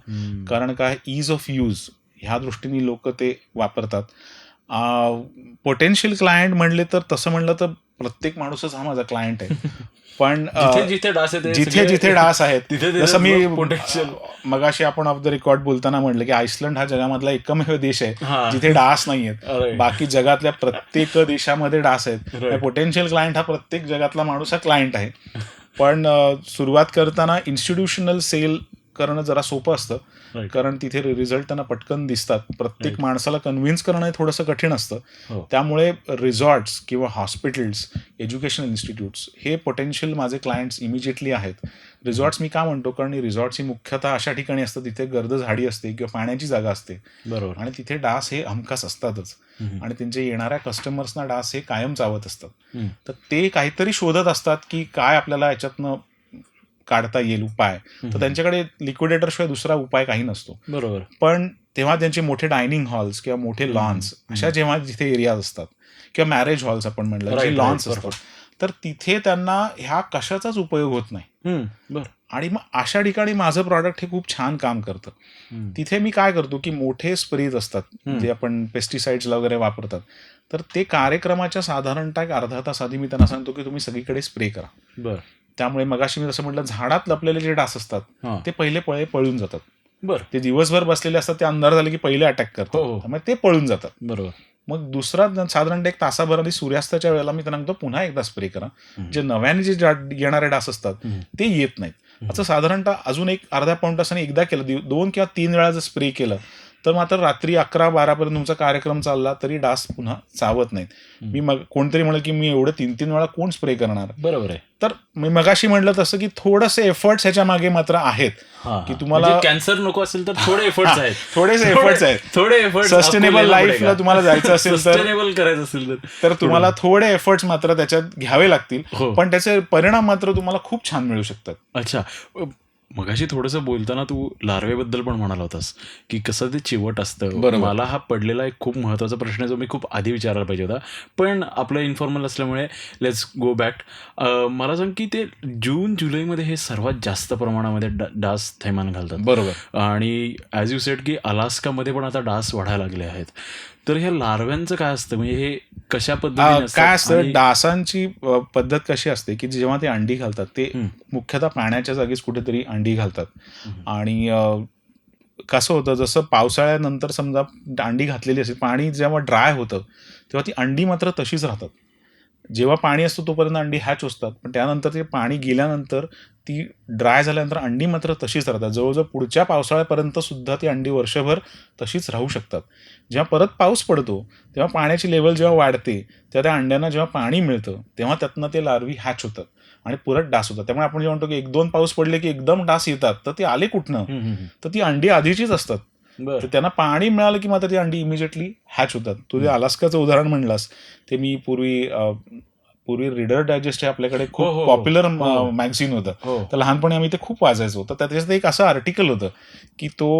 कारण काय, ईज ऑफ यूज ह्या दृष्टीने लोक ते वापरतात. पोटेन्शियल क्लायंट म्हणले तर, तसं म्हणलं तर प्रत्येक माणूसच हा माझा क्लायंट आहे. पण जिथे जिथे डास आहेत, जसं मी मगाशी आपण ऑफ द रेकॉर्ड बोलताना म्हणलं की आइसलंड हा जगामधला एकमेव देश आहे जिथे डास नाही आहेत. बाकी जगातल्या प्रत्येक देशामध्ये डास आहेत. पोटेन्शियल क्लायंट हा प्रत्येक जगातला माणूस हा क्लायंट आहे. पण सुरुवात करताना इन्स्टिट्यूशनल सेल करणं जरा सोपं असतं, कारण तिथे रिझल्ट त्यांना पटकन दिसतात. प्रत्येक माणसाला कन्व्हिन्स करणं हे थोडंसं कठीण असतं. त्यामुळे रिसॉर्ट्स किंवा हॉस्पिटल्स, एज्युकेशन इन्स्टिट्यूट्स हे पोटेन्शियल माझे क्लायंट्स इमिजिएटली आहेत. रिसॉर्ट्स मी का म्हणतो, कारण रिसॉर्ट्स ही मुख्यतः अशा ठिकाणी असतं जिथे गर्द झाडी असते किंवा पाण्याची जागा असते, आणि तिथे डास हे हमखास असतातच, आणि त्यांच्या येणाऱ्या कस्टमर्सना डास हे कायम चावत असतात. तर ते काहीतरी शोधत असतात की काय आपल्याला याच्यातनं काढता येईल उपाय, तर त्यांच्याकडे लिक्विडेटर शिवाय दुसरा उपाय काही नसतो. बरोबर. पण तेव्हा त्यांचे मोठे डायनिंग हॉल्स किंवा मोठे लॉन्स अशा जेव्हा जिथे एरियाज असतात किंवा मॅरेज हॉल्स आपण म्हणलं जे लॉन्स असतात, तर तिथे त्यांना ह्या कशाचाच उपयोग होत नाही. बरं. आणि मग अशा ठिकाणी माझं प्रॉडक्ट हे खूप छान काम करतं. तिथे मी काय करतो की मोठे स्प्रेज असतात जे आपण पेस्टिसाइड्सला वगैरे वापरतात, तर ते कार्यक्रमाच्या साधारणतः एक अर्धा तास आधी मी त्यांना सांगतो की तुम्ही सगळीकडे स्प्रे करा. बरं. त्यामुळे मगाशी मी जसं म्हटलं झाडात लपलेले जे डास असतात ते पहिले पळून जातात. बरं. ते दिवसभर बसलेले असतात, ते अंधार झाले की पहिले अटॅक करतात, त्यामुळे ते पळून जातात. बरोबर. मग दुसरा साधारण एक तासाभर आधी सूर्यास्ताच्या वेळेला मी त्यांना सांगतो पुन्हा एकदा स्प्रे करा. जे नव्याने जे येणारे डास असतात ते येत नाहीत. असं साधारणतः अजून एक अर्ध्या पाऊण तासाने एकदा केलं, 2 किंवा 3 वेळा जर स्प्रे केलं तर मात्र रात्री 11-12 पर्यंत तुमचा कार्यक्रम चालला तरी डास पुन्हा चावत नाहीत. मी मग कोणतरी म्हणलं की मी एवढं 3-3 वेळा कोण स्प्रे करणार. बरोबर आहे. तर मी मगाशी म्हटलं तसं की थोडेसे एफर्ट्स ह्याच्या मागे मात्र आहेत की तुम्हाला कॅन्सर नको असेल तर थोडे एफर्ट्स आहेत. थोडेसे एफर्ट्स आहेत. थोडे एफर्ट्स सस्टेनेबल लाईफला तुम्हाला जायचं असेल सस्टेनेबल करायचं असेल तर तुम्हाला थोडे एफर्ट्स मात्र त्याच्यात घ्यावे लागतील, पण त्याचे परिणाम मात्र तुम्हाला खूप छान मिळू शकतात. अच्छा, मगाशी थोडंसं बोलताना तू लार्वेबद्दल पण म्हणाला होतास की कसं ते चिवट असतं. मला हा पडलेला एक खूप महत्त्वाचा प्रश्न आहे जो मी खूप आधी विचारायला पाहिजे होता, पण आपलं इन्फॉर्मल असल्यामुळे लेट्स गो बॅक. मला सांग की ते जून-जुलैमध्ये हे सर्वात जास्त प्रमाणामध्ये डास थैमान घालतात. बरोबर. आणि ॲज यू सेड की अलास्कामध्ये पण आता डास वाढायला लागले आहेत. तर ह्या लार्व्यांचं काय असतं, म्हणजे हे कशा पद्धतीने काय असतं, डासांची पद्धत कशी असते की जेव्हा ते अंडी घालतात ते मुख्यतः पाण्याच्या जागीच कुठेतरी अंडी घालतात. आणि कसं होतं, जसं पावसाळ्यानंतर समजा अंडी घातलेली असेल, पाणी जेव्हा ड्राय होतं तेव्हा ती अंडी मात्र तशीच राहतात. जेव्हा पाणी असतं तोपर्यंत अंडी हॅच असतात, पण त्यानंतर ते पाणी गेल्यानंतर ती ड्राय झाल्यानंतर अंडी मात्र तशीच राहतात. जवळजवळ पुढच्या पावसाळ्यापर्यंत सुद्धा ती अंडी वर्षभर तशीच राहू शकतात. जेव्हा परत पाऊस पडतो तेव्हा पाण्याची लेवल जेव्हा वाढते तेव्हा त्या अंड्यांना जेव्हा पाणी मिळतं तेव्हा त्यातनं ते लार्वी हॅच होतात आणि परत डास होतात. त्यामुळे आपण जेव्हा म्हणतो की 1-2 पाऊस पडले की एकदम डास येतात, तर ते आले कुठनं, तर ती अंडी आधीचीच असतात. तर त्यांना पाणी मिळालं की मात्र ती अंडी इमिजिएटली हॅच होतात. तू जे अलास्काचं उदाहरण म्हणलास ते मी पूर्वी रीडर डायजेस्ट हे आपल्याकडे खूप पॉप्युलर मॅगझिन होतं, तर लहानपणी आम्ही ते खूप वाचायचो होतं. तर त्याच्यात एक असं आर्टिकल होतं की तो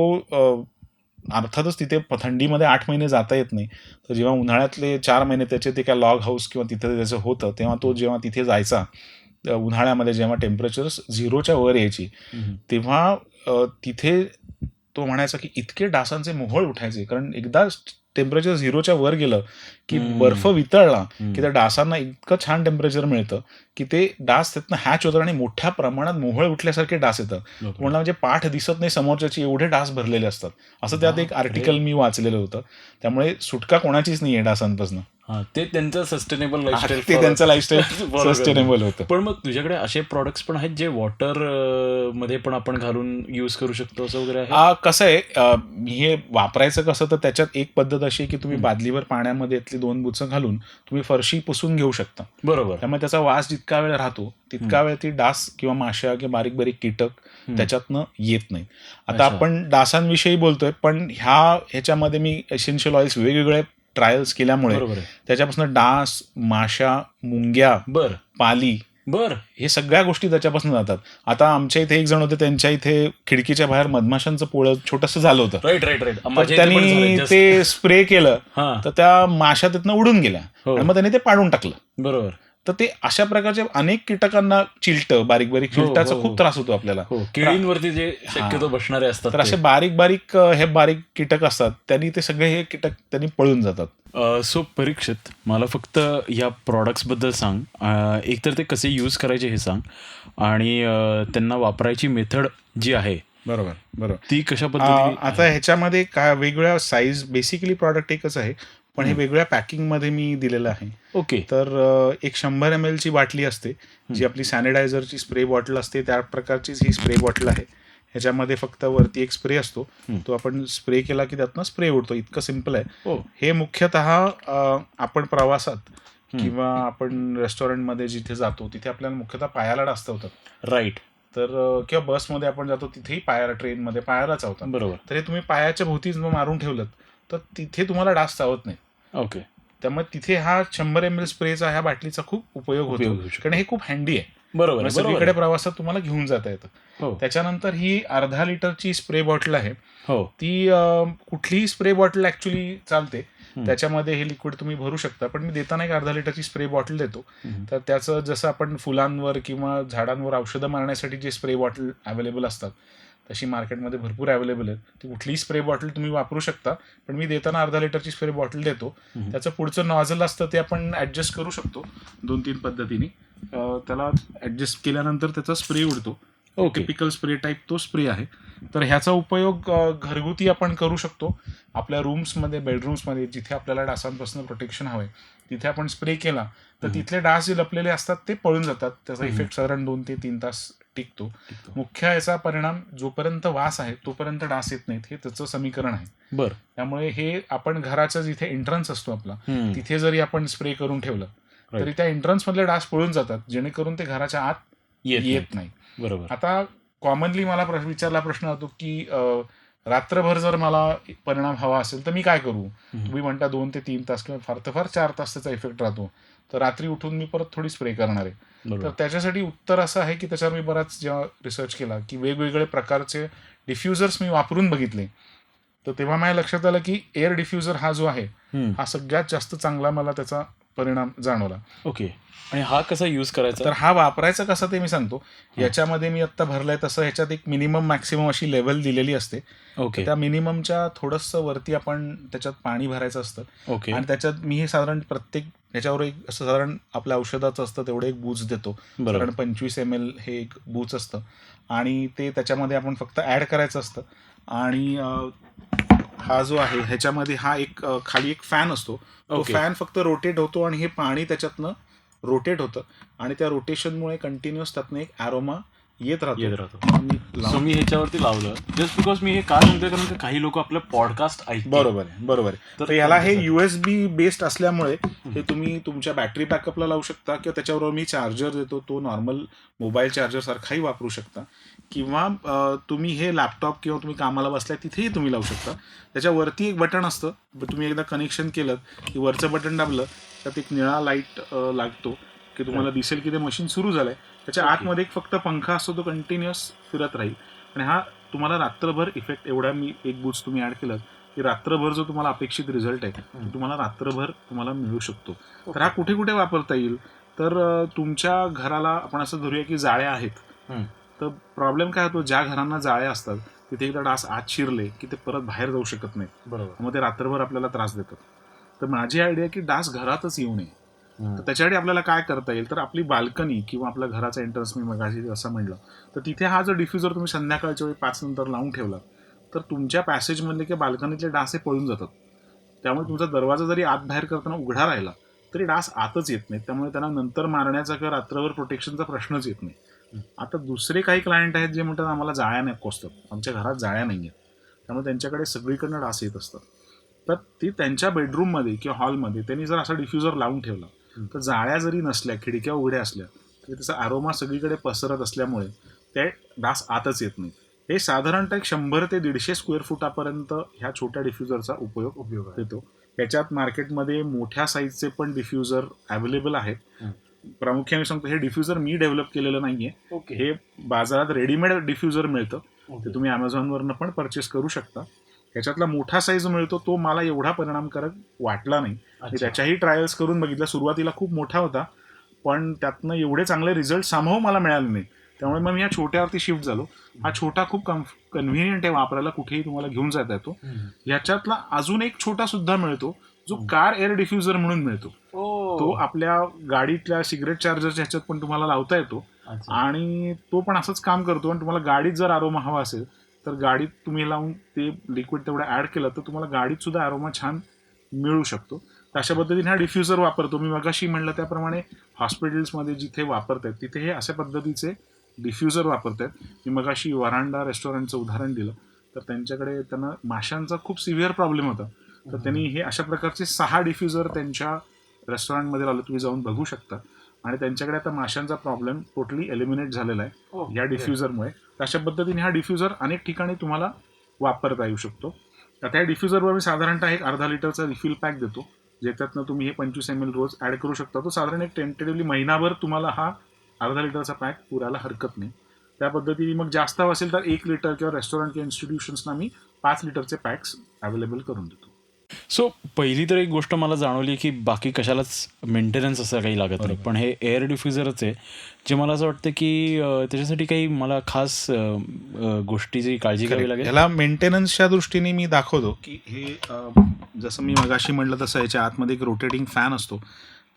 अर्थातच तिथे थंडीमध्ये 8 महिने जाता येत नाही, तर जेव्हा उन्हाळ्यातले 4 महिने त्याचे ते काय लॉग हाऊस किंवा तिथे त्याचं होतं तेव्हा तो जेव्हा तिथे जायचा उन्हाळ्यामध्ये, जेव्हा टेम्परेचर 0च्या वर यायची तेव्हा तिथे तो म्हणायचा की इतके डासांचे मोहोळ उठायचे, कारण एकदा टेम्परेचर 0च्या वर गेलं की बर्फ वितळला की त्या डासांना इतकं छान टेम्परेचर मिळतं की ते डास त्यातनं हॅच होतात आणि मोठ्या प्रमाणात मोहोळ उठल्यासारखे डास येतात. म्हणलं म्हणजे पाठ दिसत नाही समोरच्याची, एवढे डास भरलेले असतात. असं त्यात एक आर्टिकल मी वाचलेलं होतं. त्यामुळे सुटका कोणाचीच नाही आहे डासांपासून. ते त्यांचं सस्टेनेबल लाईफस्टाईल, ते त्यांचं लाईफस्टाईल सस्टेनेबल होतं. पण मग तुझ्याकडे असे प्रॉडक्ट्स पण आहेत जे वॉटर मध्ये पण आपण घालून यूज करू शकतो असं वगैरे आहे? कसं आहे, हे वापरायचं कसं, तर त्याच्यात एक पद्धत अशी आहे की तुम्ही बादलीभर पाण्यामध्ये यातली 2 बुचकं घालून तुम्ही फरशी पुसून घेऊ शकता. बरोबर. त्यामुळे त्याचा वास जितका वेळ राहतो तितका वेळ ती डास किंवा माशा किंवा बारीक बारीक कीटक त्याच्यातनं येत नाही. आता आपण डासांविषयी बोलतोय, पण ह्याच्यामध्ये मी एसेन्शियल ऑइल्स वेगवेगळे ट्रायल्स केल्यामुळे त्याच्यापासून डास, माशा, मुंग्या, पाली, हे सगळ्या गोष्टी त्याच्यापासून जातात. आता आमच्या इथे एक जण होते, त्यांच्या इथे खिडकीच्या बाहेर मधमाशांचं पोळं छोटंसं झालं होतं. राईट. त्यांनी ते स्प्रे केलं तर त्या माशा तिथनं उडून गेल्या आणि मग त्यांनी ते पाडून टाकलं. बरोबर. तर ते अशा प्रकारचे अनेक कीटकांना चिलटं, बारीक बारीक चिलटाचा खूप त्रास होतो आपल्याला. केळींवरती जे शक्यतो बसणारे असतात, तर असे बारीक बारीक कीटक असतात, त्यांनी ते सगळे हे कीटक त्यांनी पळून जातात. सो परीक्षित, मला फक्त या प्रॉडक्ट्सबद्दल सांग. एकतर ते कसे यूज करायचे हे सांग, आणि त्यांना वापरायची मेथड जी आहे बरोबर ती कशा पद्धतीने. आता ह्याच्यामध्ये काय वेगवेगळ्या साईज, बेसिकली प्रॉडक्ट एकच आहे पण हे वेगळ्या पॅकिंगमध्ये मी दिलेलं आहे. ओके. तर एक 100 ml ची बाटली असते, जी आपली सॅनिटायझरची स्प्रे बॉटल असते त्या प्रकारचीच ही स्प्रे बॉटल आहे. ह्याच्यामध्ये फक्त वरती एक स्प्रे असतो, तो आपण स्प्रे केला की त्यातनं स्प्रे उडतो, इतकं सिम्पल आहे. हे मुख्यतः आपण प्रवासात किंवा आपण रेस्टॉरंटमध्ये जिथे जातो तिथे आपल्याला मुख्यतः पायाला डास चावतात. राईट. तर किंवा बसमध्ये आपण जातो तिथेही पायाला, ट्रेनमध्ये पायाला चावतात. बरोबर. तर हे तुम्ही पायाच्या भोवतीच मारून ठेवलं तर तिथे तुम्हाला डास चावत नाही. ओके. त्यामुळे तिथे हा 100 ml स्प्रेचा ह्या बाटलीचा खूप उपयोग होतो, कारण हे खूप हँडी आहे. बरोबर म्हणजे आहे, बरोबर सगळीकडे आहे. प्रवासात तुम्हाला घेऊन जाता येतं. हो त्याच्यानंतर ही 1/2 लिटरची स्प्रे बॉटल आहे. हो. ती कुठलीही स्प्रे बॉटल ॲक्च्युली चालते. हम्म. त्याच्यामध्ये हे लिक्विड तुम्ही भरू शकता. पण मी देताना एक 1/2 लिटरची स्प्रे बॉटल देतो. हम्म. तर त्याचं जसं आपण फुलांवर किंवा झाडांवर औषधं मारण्यासाठी जे स्प्रे बॉटल अवेलेबल असतात, तशी मार्केटमध्ये भरपूर अवेलेबल आहेत. ती कुठलीही स्प्रे बॉटल तुम्ही वापरू शकता. पण मी देताना 1/2 लिटरची स्प्रे बॉटल देतो. हम्म. त्याचं पुढचं नॉझल असतं ते आपण ॲडजस्ट करू शकतो 2-3 पद्धतीने. त्याला ॲडजस्ट केल्यानंतर त्याचा स्प्रे उडतो. ओके. टिपिकल स्प्रे टाईप तो स्प्रे आहे. तर ह्याचा उपयोग घरगुती आपण करू शकतो. आपल्या रूम्समध्ये, बेडरूम्समध्ये जिथे आपल्याला डासांपासून प्रोटेक्शन हवं आहे, तिथे आपण स्प्रे केला तर तिथले डास जे लपलेले असतात ते पळून जातात. त्याचा इफेक्ट साधारण 2 ते 3 तास टिकतो. मुख्य याचा परिणाम जोपर्यंत वास आहे तोपर्यंत डास येत नाहीत, हे त्याचं समीकरण आहे. बर. त्यामुळे हे आपण घराचा जिथे एंट्रन्स असतो आपला, हम्म. तिथे जरी आपण स्प्रे करून ठेवलं तरी त्या एंट्रन्स मधले डास पळून जातात, जेणेकरून ते घराच्या आत येत नाही. बरोबर. आता कॉमनली मला विचारला प्रश्न होतो की रात्रभर जर मला परिणाम हवा असेल तर मी काय करू. तुम्ही म्हणता 2 ते 3 तास किंवा फार तर फार 4 तास त्याचा इफेक्ट राहतो. तर रात्री उठून मी परत थोडी स्प्रे करणार आहे. बरोबर. तर त्याच्यासाठी उत्तर असं आहे की त्याच्यावर मी बराच जेव्हा रिसर्च केला की वेगवेगळे प्रकारचे डिफ्युजर्स मी वापरून बघितले, तर तेव्हा माझ्या लक्षात आलं की एअर डिफ्युजर हा जो आहे हम्म. हा सगळ्यात जास्त चांगला मला त्याचा परिणाम जाणवला. ओके. आणि हा कसा यूज करायचा? तर हा वापरायचा कसा ते मी सांगतो. याच्यामध्ये मी आत्ता भरलाय तसं ह्याच्यात एक मिनिमम मॅक्सिमम अशी लेवल दिलेली असते. ओके. त्या मिनिममच्या थोडंसं वरती आपण त्याच्यात पाणी भरायचं असतं. ओके. आणि त्याच्यात मी हे साधारण प्रत्येक ह्याच्यावर एक असं साधारण आपल्या औषधाचं असतं तेवढं एक बूच देतो. बरोबर. कारण 25 ml हे एक बूच असतं आणि ते त्याच्यामध्ये आपण फक्त ॲड करायचं असतं. आणि हा जो आहे ह्याच्यामध्ये हा एक खाली एक फॅन असतो. तो ओके. फॅन फक्त रोटेट होतो आणि हे पाणी त्याच्यातनं रोटेट होतं आणि त्या रोटेशनमुळे कंटिन्युअस त्यातनं एक ॲरोमा येत राहतो. मी सो मी ह्याच्यावरती लावलं जस्ट बिकॉज मी हे का म्हणतोय कारण की काही लोक आपलं पॉडकास्ट ऐकतात. बरोबर आहे. तर ह्याला हे USB बेस्ड असल्यामुळे हे तुम्ही तुमच्या बॅटरी बॅकअपला लावू शकता किंवा त्याच्याबरोबर मी चार्जर देतो, तो नॉर्मल मोबाईल चार्जर सारखाही वापरू शकता. किंवा तुम्ही हे लॅपटॉप किंवा तुम्ही कामाला बसलाय तिथेही तुम्ही लावू शकता. त्याच्यावरती एक बटन असतं, तुम्ही एकदा कनेक्शन केलं की वरचं बटन दाबलं त्यात एक निळा लाईट लागतो की तुम्हाला दिसेल की ते मशीन सुरू झालंय. त्याच्या आतमध्ये एक फक्त पंखा असतो, तो कंटिन्युअस फिरत राहील आणि हा तुम्हाला रात्रभर इफेक्ट एवढा मी एक बूच तुम्ही ऍड केलं की रात्रभर जो तुम्हाला अपेक्षित रिझल्ट आहे तो तुम्हाला रात्रभर तुम्हाला मिळू शकतो. तर हा कुठे कुठे वापरता येईल तर तुमच्या घराला आपण असं धरूया की जाळ्या आहेत. तर प्रॉब्लेम काय होतो, ज्या घरांना जाळ्या असतात तिथे एकदा डास आत शिरले की ते परत बाहेर जाऊ शकत नाही. बरोबर. मग ते रात्रभर आपल्याला त्रास देतात. तर माझी आयडिया की डास घरातच येऊ नये. तर त्याच्यासाठी आपल्याला काय करता येईल तर आपली बाल्कनी किंवा आपल्या घराचा एंट्रन्स मी मगाशी असं म्हणलं तर तिथे हा जो डिफ्युजर तुम्ही संध्याकाळच्या वेळी 5 नंतर लावून ठेवला तर तुमच्या पॅसेजमधले किंवा बाल्कनीतले डास हे पळून जातात. त्यामुळे तुमचा दरवाजा जरी आत बाहेर करताना उघडा राहिला तरी डास आतच येत नाहीत. त्यामुळे त्यांना नंतर मारण्याचा किंवा रात्रभर प्रोटेक्शनचा प्रश्नच येत नाही. आता दुसरे काही क्लायंट आहेत जे म्हणतात आम्हाला जाळ्या नाही कोसतात, आमच्या घरात जाळ्या नाही आहेत, त्यामुळे त्यांच्याकडे सगळीकडनं डास येत असतात. तर ती त्यांच्या बेडरूममध्ये किंवा हॉलमध्ये त्यांनी जर असा डिफ्युजर लावून ठेवला तर जाळ्या जरी नसल्या, खिडक्या उघड्या असल्या तरी त्याचा अरोमा सगळीकडे पसरत असल्यामुळे ते डास आतच येत नाही. हे साधारणतः 100 ते 150 स्क्वेअर फुटापर्यंत ह्या छोट्या डिफ्युजरचा उपयोग येतो. याच्यात मार्केटमध्ये मोठ्या साईजचे पण डिफ्युजर अवेलेबल आहेत. प्रामुख्याने सांगतो हे डिफ्युजर मी डेव्हलप केलेलं नाहीये. हे बाजारात रेडीमेड डिफ्युजर मिळतं, ते तुम्ही अमेझॉनवरनं पण परचेस करू शकता. ह्याच्यातला मोठा साईज मिळतो तो मला एवढा परिणामकारक वाटला नाही. मी त्याच्याही ट्रायल्स करून बघितल्या. सुरुवातीला खूप मोठा होता पण त्यातनं एवढे चांगले रिझल्ट सामहो मला मिळाले नाही. त्यामुळे मग मी या छोट्यावरती शिफ्ट झालो. हा छोटा खूप कन्व्हिनियंट आहे वापरायला, कुठेही तुम्हाला घेऊन जाता येतो. ह्याच्यातला अजून एक छोटा सुद्धा मिळतो जो कार एअर डिफ्युजर म्हणून मिळतो. तो आपल्या गाडीतल्या सिगरेट चार्जरच्या ह्याच्यात पण तुम्हाला लावता येतो आणि तो पण असंच काम करतो. आणि तुम्हाला गाडीत जर अरोमा हवा असेल तर गाडीत तुम्ही लावून ते लिक्विड तेवढं ऍड केलं तर तुम्हाला गाडीत सुद्धा अरोमा छान मिळू शकतो. तर अशा पद्धतीने हा डिफ्युजर वापरतो. मी मगाशी म्हणलं त्याप्रमाणे हॉस्पिटल्समध्ये जिथे वापरतात तिथे हे अशा पद्धतीचे डिफ्युजर वापरतात. मी मगाशी वरांडा रेस्टॉरंटचं उदाहरण दिलं तर त्यांच्याकडे त्यांना माशांचा खूप सिव्हिअर प्रॉब्लेम होता. तर त्यांनी हे अशा प्रकारचे 6 डिफ्युजर त्यांच्या रेस्टॉरंटमध्ये लावले, तुम्ही जाऊन बघू शकता. आणि त्यांच्याकडे आता माशांचा प्रॉब्लेम टोटली एलिमिनेट झालेला आहे या डिफ्युजरमुळे. अशा पद्धतीने हा डिफ्युजर अनेक ठिकाणी तुम्हाला वापरता येऊ शकतो. आता या डिफ्युजरवर मी साधारणतः एक 1/2 लिटरचा रिफिल पॅक देतो, ज्याच्यातनं तुम्ही हे 25 ml रोज ॲड करू शकता. तो साधारण एक टेंटेटिव्हली महिनाभर तुम्हाला हा अर्धा लिटरचा पॅक पुरायला हरकत नाही. त्या पद्धतीने मग जास्त असेल तर 1 लिटर किंवा रेस्टॉरंट किंवा इन्स्टिट्यूशन्सना मी 5 लिटरचे पॅक्स अवेलेबल करून देतो. सो पहिली तर एक गोष्ट मला जाणवली की बाकी कशालाच मेंटेनन्स असं काही लागत नाही, पण हे एअर डिफ्युजरच आहे जे मला असं वाटतं की त्याच्यासाठी काही मला खास गोष्टीची काळजी घ्यावी लागेल. ह्याला मेंटेनन्सच्या दृष्टीने मी दाखवतो की हे जसं मी मगाशी म्हटलं तसं याच्या आतमध्ये एक रोटेटिंग फॅन असतो,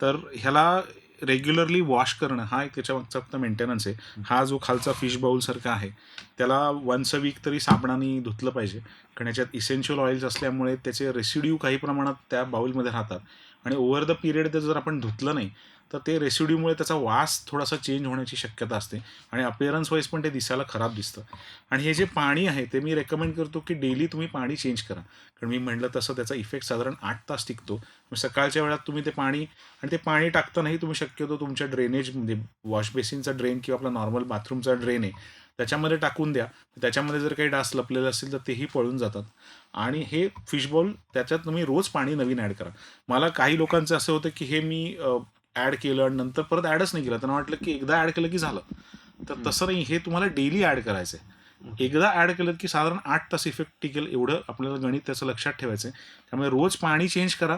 तर ह्याला रेग्युलरली वॉश करणं हा एक त्याच्या मागचा फक्त मेंटेनन्स आहे. हा जो खालचा फिश बाउलसारखा आहे त्याला वन्स अ वीक तरी साबणाने धुतलं पाहिजे, कारण याच्यात इसेन्शियल ऑइल्स असल्यामुळे त्याचे रेसिड्यू काही प्रमाणात त्या बाउलमध्ये राहतात आणि ओव्हर द पिरियड ते जर आपण धुतलं नाही तर ते रेसिड्यूमुळे त्याचा वास थोडासा चेंज होण्याची शक्यता असते आणि अपिअरन्स वाईज पण ते दिसायला खराब दिसतं. आणि हे जे पाणी आहे ते मी रेकमेंड करतो की डेली तुम्ही पाणी चेंज करा, कारण मी म्हटलं तसं त्याचा इफेक्ट साधारण 8 तास टिकतो. सकाळच्या वेळात तुम्ही ते पाणी, आणि ते पाणी टाकतानाही तुम्ही शक्यतो तुमच्या ड्रेनेज म्हणजे वॉश बेसिनचा ड्रेन किंवा आपला नॉर्मल बाथरूमचा ड्रेन आहे त्याच्यामध्ये टाकून द्या. त्याच्यामध्ये जर काही डास लपलेले असतील तर तेही पळून जातात. आणि हे फिश बॉल त्याच्यात तुम्ही रोज पाणी नवीन ॲड करा. मला काही लोकांचं असं होतं की हे मी ॲड केलं आणि नंतर परत ॲडच नाही केलं, त्यांना वाटलं की एकदा ॲड केलं की झालं. तर तसं नाही, हे तुम्हाला डेली ॲड करायचं आहे. एकदा ॲड केलं की साधारण 8 तास इफेक्ट टिकेल एवढं आपल्याला गणित त्याचं लक्षात ठेवायचं आहे. त्यामुळे रोज पाणी चेंज करा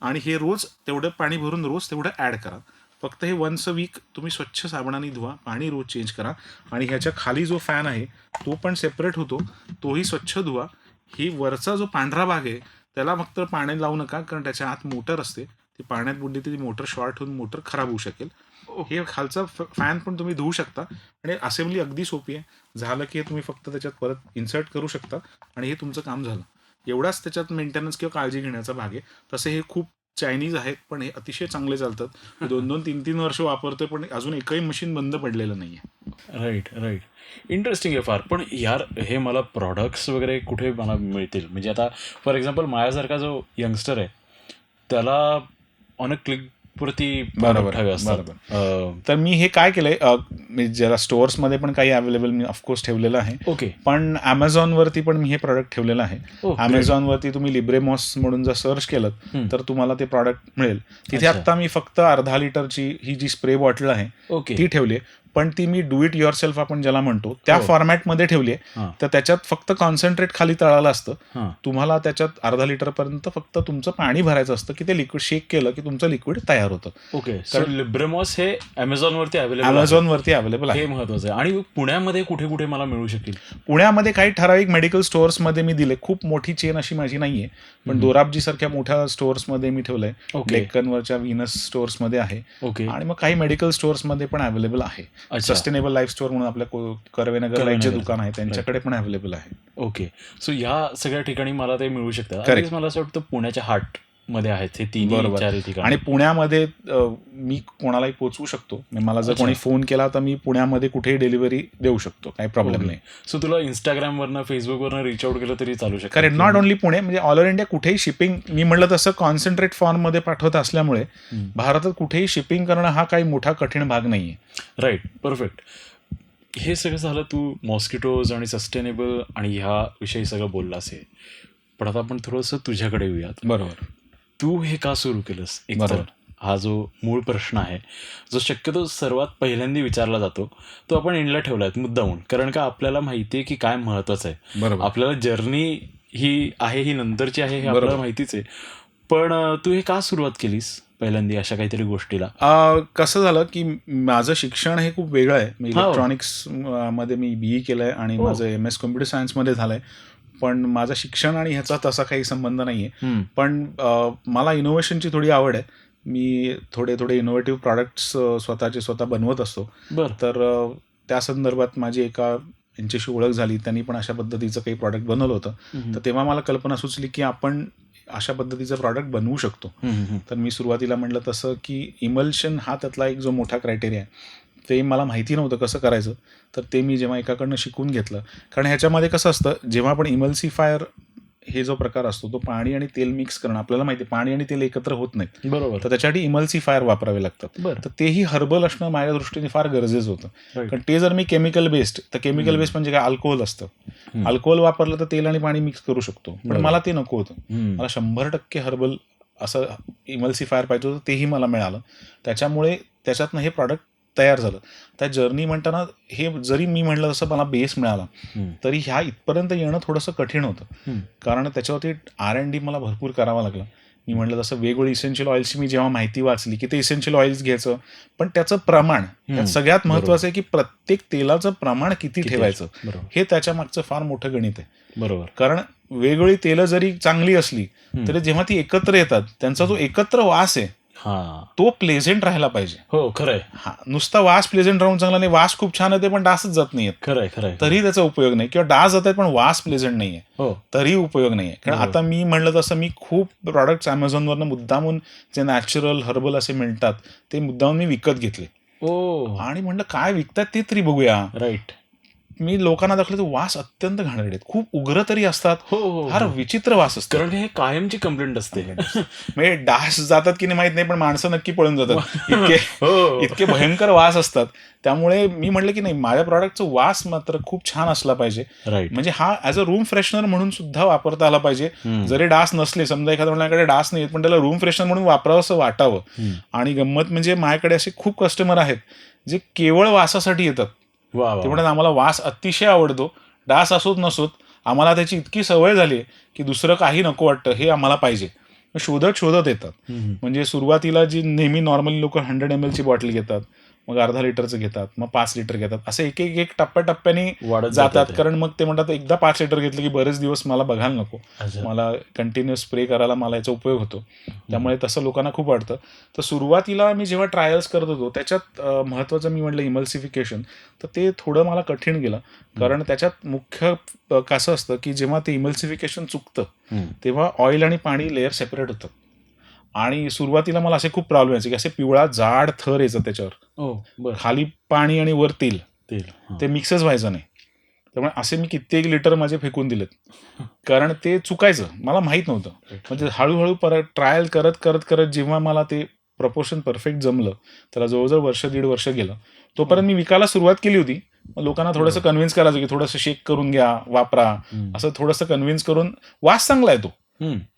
आणि हे रोज तेवढं पाणी भरून रोज तेवढं ॲड करा. फक्त हे वन्स अ वीक तुम्ही स्वच्छ साबणाने धुवा, पाणी रोज चेंज करा आणि ह्याच्या खाली जो फॅन आहे तो पण सेपरेट होतो, तोही स्वच्छ धुवा. ही वरचा जो पांढरा भाग आहे त्याला फक्त पाणी लावू नका, कारण त्याच्या आत मोटर असते, ती पाण्यात बुडली तरी मोटर शॉर्ट होऊन मोटर खराब होऊ शकेल. हे खालचा फॅन पण तुम्ही धुवू शकता आणि असेंब्ली अगदी सोपी आहे. झालं की हे तुम्ही फक्त त्याच्यात परत इन्सर्ट करू शकता आणि हे तुमचं काम झालं. एवढाच त्याच्यात मेंटेनन्स किंवा काळजी घेण्याचा भाग आहे. तसे हे खूप चायनीज आहेत पण हे अतिशय चांगले चालतात. 2-2, 3-3 वर्ष वापरतोय पण अजून एकही मशीन बंद पडलेलं नाही आहे. राईट. इंटरेस्टिंग आहे फार. पण यार हे मला प्रॉडक्ट्स वगैरे कुठे मला मिळतील? म्हणजे आता फॉर एक्झाम्पल माझ्यासारखा जो यंगस्टर आहे त्याला ऑन अ क्लिकवरती बरोबर हवे असतात. तर मी हे काय केलंय, जरा स्टोअर्समध्ये पण काही अवेलेबल मी ऑफकोर्स ठेवलेलं आहे, ओके. पण Amazonवरती पण मी हे प्रॉडक्ट ठेवलेलं आहे. Oh, great. Amazonवरती तुम्ही लिब्रेमॉस म्हणून जर सर्च केलं तर तुम्हाला ते प्रॉडक्ट मिळेल. तिथे अच्छा. आत्ता मी फक्त अर्धा लिटरची ही जी स्प्रे बॉटल आहे ओके. ती ठेवली आहे, पण ती me do it your self आपण ज्याला म्हणतो त्या हो. फॉर्मॅटमध्ये ठेवली आहे. हां. तर त्याच्यात फक्त कॉन्सन्ट्रेट खाली तळालं असतं. हां. तुम्हाला त्याच्यात अर्धा लिटरपर्यंत फक्त तुमचं पाणी भरायचं असतं की ते लिक्विड शेक केलं की तुमचं लिक्विड तयार होतं. ओके. सो लिब्रेमॉस हे Amazonवरती अवेलेबल Amazonवरती अवेलेबल आहे. हे महत्वाचं आहे. आणि पुण्यामध्ये कुठे कुठे मला मिळू शकेल? पुण्यामध्ये काही ठराविक मेडिकल स्टोअर्समध्ये मी दिले. खूप मोठी चेन अशी माझी नाहीये, पण दोराबजी सारख्या मोठ्या स्टोअर्समध्ये मी ठेवलंय. ओके. डेक्कनवरच्या व्हीनस स्टोअर्समध्ये आहे ओके. आणि मग काही मेडिकल स्टोअर्समध्ये पण अवेलेबल आहे. अच्छा. सस्टेनेबल लाईफ स्टोअर म्हणून आपल्या कर्वेनगरला एक जे कर्वेनगर. दुकान आहे त्यांच्याकडे पण अवेलेबल आहे. ओके. सो ह्या सगळ्या ठिकाणी मला ते मिळू शकतं. Correct. At least मला असं वाटतं पुण्याच्या हार्ट मध्ये आहेत हे बरोबर. 3-4 ठिकाणी. आणि पुण्यामध्ये मी कोणालाही पोचवू शकतो. म्हणजे मला जर अच्छा. कोणी फोन केला तर मी पुण्यामध्ये कुठेही डिलिव्हरी देऊ शकतो, काही प्रॉब्लेम नाही. सो तुला इंस्टाग्रामवरनं फेसबुकवरनं रिच आउट केलं तरी चालू शकतं? करेक्ट. नॉट ओनली पुणे, म्हणजे ऑल ओव्हर इंडिया कुठेही शिपिंग, मी म्हटलं तसं कॉन्सन्ट्रेट फॉर्ममध्ये पाठवत असल्यामुळे भारतात कुठेही शिपिंग करणं हा काही मोठा कठीण भाग नाहीये. राईट. परफेक्ट. हे सगळं झालं तू मॉस्किटोज आणि सस्टेनेबल आणि ह्या विषयी सगळं बोललास आहे. पण आता आपण थोडंसं तुझ्याकडे येऊयात. बरोबर. तू हे का सुरू केलंस? एकतर बरोबर. हा जो मूळ प्रश्न आहे जो शक्यतो सर्वात पहिल्यांदा विचारला जातो तो आपण एंडला ठेवलाय मुद्दामून, कारण का आपल्याला माहिती आहे की काय महत्वाचं आहे. बरोबर. आपल्याला जर्नी ही आहे ही नंतरची आहे हे बरोबर. आपल्याला माहितीच आहे. पण तू हे का सुरुवात केलीस पहिल्यांदा अशा काहीतरी गोष्टीला? कसं झालं की माझं शिक्षण हे खूप वेगळं आहे. मी हो. इलेक्ट्रॉनिक्स मध्ये मी BE केलंय आणि हो. माझं MS कम्प्युटर सायन्समध्ये झालंय, पण माझं शिक्षण आणि ह्याचा तसा काही संबंध नाहीये. पण मला इनोव्हेशनची थोडी आवड आहे. मी थोडे इनोव्हेटिव्ह प्रॉडक्ट्स स्वतः बनवत असतो. बरं. तर त्या संदर्भात माझी एका यांच्याशी ओळख झाली, त्यांनी पण अशा पद्धतीचं काही प्रॉडक्ट बनवलं होतं. तर तेव्हा मला कल्पना सुचली की आपण अशा पद्धतीचं प्रॉडक्ट बनवू शकतो. तर मी सुरुवातीला म्हटलं तसं की इमल्शन हा त्यातला एक जो मोठा क्रायटेरिया आहे ते मला माहिती नव्हतं कसं करायचं. तर ते मी जेव्हा एकाकडनं शिकून घेतलं, कारण ह्याच्यामध्ये कसं असतं, जेव्हा आपण इमल्सिफायर हे जो प्रकार असतो तो पाणी आणि तेल मिक्स करणं, आपल्याला माहिती आहे पाणी आणि तेल एकत्र होत नाहीत. बरोबर. तर त्याच्यासाठी इमल्सिफायर वापरावे लागतात. बरं. तर तेही हर्बल असणं माझ्या दृष्टीने फार गरजेचं होतं. Right. कारण ते जर मी केमिकल बेस्ड, तर केमिकल बेस्ड म्हणजे काय, अल्कोहोल असतं. अल्कोहोल वापरलं तर तेल आणि पाणी मिक्स करू शकतो, पण बरोबर. मला ते नको होतं. मला 100% हर्बल असं इमल्सिफायर पाहिजे होतं, तेही मला मिळालं. त्याच्यामुळे त्याच्यातनं हे प्रॉडक्ट तयार झालं. त्या जर्नी म्हणताना हे जरी मी म्हणलं तसं मला बेस मिळाला तरी ह्या इथपर्यंत येणं थोडंसं कठीण होतं, कारण त्याच्यावरती R&D मला भरपूर करावं लागलं. मी म्हटलं तसं वेगवेगळी इसेन्शियल ऑइल्सची मी जेव्हा माहिती वाचली की ते इसेन्शियल ऑइल्स घ्यायचं, पण त्याचं प्रमाण त्यात सगळ्यात महत्वाचं आहे की प्रत्येक तेलाचं प्रमाण किती ठेवायचं हे त्याच्या मागचं फार मोठं गणित आहे. बरोबर. कारण वेगवेगळी तेलं जरी चांगली असली तरी जेव्हा ती एकत्र येतात त्यांचा जो एकत्र वास आहे तो प्लेझेंट राहायला पाहिजे. हो खरंय. नुसता वास प्लेझेंट राहून चांगला नाही, वास खूप छान येते पण डासच जात नाहीये, खरंय तरी त्याचा उपयोग नाही, किंवा डास जात आहेत पण वास प्लेझेंट नाहीये तरी उपयोग नाहीये. कारण आता मी म्हणलं तसं मी खूप प्रॉडक्ट्स अमेझॉनवरनं मुद्दामून जे नॅचरल हर्बल असे मिळतात ते मुद्दामून मी विकत घेतले. आणि म्हणलं काय विकतात ते तरी बघूया. राईट. मी लोकांना दाखवलं तर वास अत्यंत घाणेरडे आहेत, खूप उग्र तरी असतात, फार विचित्र वास असतो. कारण हे कायमची कंप्लेंट असते. म्हणजे डास जातात की नाही माहित नाही पण माणसं नक्की पळून जातात, इतके भयंकर वास असतात. त्यामुळे मी म्हटलं की नाही माझ्या प्रॉडक्टचं वास मात्र खूप छान असला पाहिजे. म्हणजे हा ॲज अ रूम फ्रेशनर म्हणून सुद्धा वापरता आला पाहिजे. जरी डास नसले, समजा एखाद्या माझ्याकडे डास नाही पण त्याला रूम फ्रेशनर म्हणून वापरावं असं वाटावं. आणि गंमत म्हणजे माझ्याकडे असे खूप कस्टमर आहेत जे केवळ वासासाठी येतात. ते म्हणतात आम्हाला वास अतिशय आवडतो, डास असोत नसोत आम्हाला त्याची इतकी सवय झाली की दुसरं काही नको वाटतं, हे आम्हाला पाहिजे. शोधत येतात. म्हणजे सुरुवातीला जी नेहमी नॉर्मली लोक 100 ml ची बॉटल घेतात, मग अर्धा लिटरचं घेतात, मग 5 लिटर घेतात, असं एक एक टप्प्याटप्प्याने जातात. कारण मग ते म्हणतात एकदा 5 लिटर घेतलं की बरेच दिवस मला बघायला नको, मला कंटिन्युअस स्प्रे करायला मला याचा उपयोग होतो. त्यामुळे तसं लोकांना खूप वाटतं. तर सुरुवातीला मी जेव्हा ट्रायल्स करत होतो त्याच्यात महत्त्वाचं मी म्हटलं इमल्सिफिकेशन, तर ते थोडं मला कठीण गेलं. कारण त्याच्यात मुख्य कसं असतं की जेव्हा ते इमल्सिफिकेशन चुकतं तेव्हा ऑइल आणि पाणी लेअर सेपरेट होतात. आणि सुरुवातीला मला असे खूप प्रॉब्लेम यायचे की असे पिवळा जाड थर यायचं त्याच्यावर, खाली पाणी आणि वर तेल, ते मिक्सच व्हायचं नाही. त्यामुळे असे मी कित्येक लिटर माझे फेकून दिलेत, कारण ते चुकायचं मला माहीत नव्हतं. म्हणजे हळूहळू परत ट्रायल करत करत करत जेव्हा मला ते प्रपोर्शन परफेक्ट जमलं, त्याला जवळजवळ 1-1.5 वर्ष गेलं. तोपर्यंत मी विकायला सुरुवात केली होती. लोकांना थोडंसं कन्व्हिन्स करायचं की थोडंसं शेक करून घ्या, वापरा, असं थोडंसं कन्व्हिन्स करून. वास चांगला आहे तो,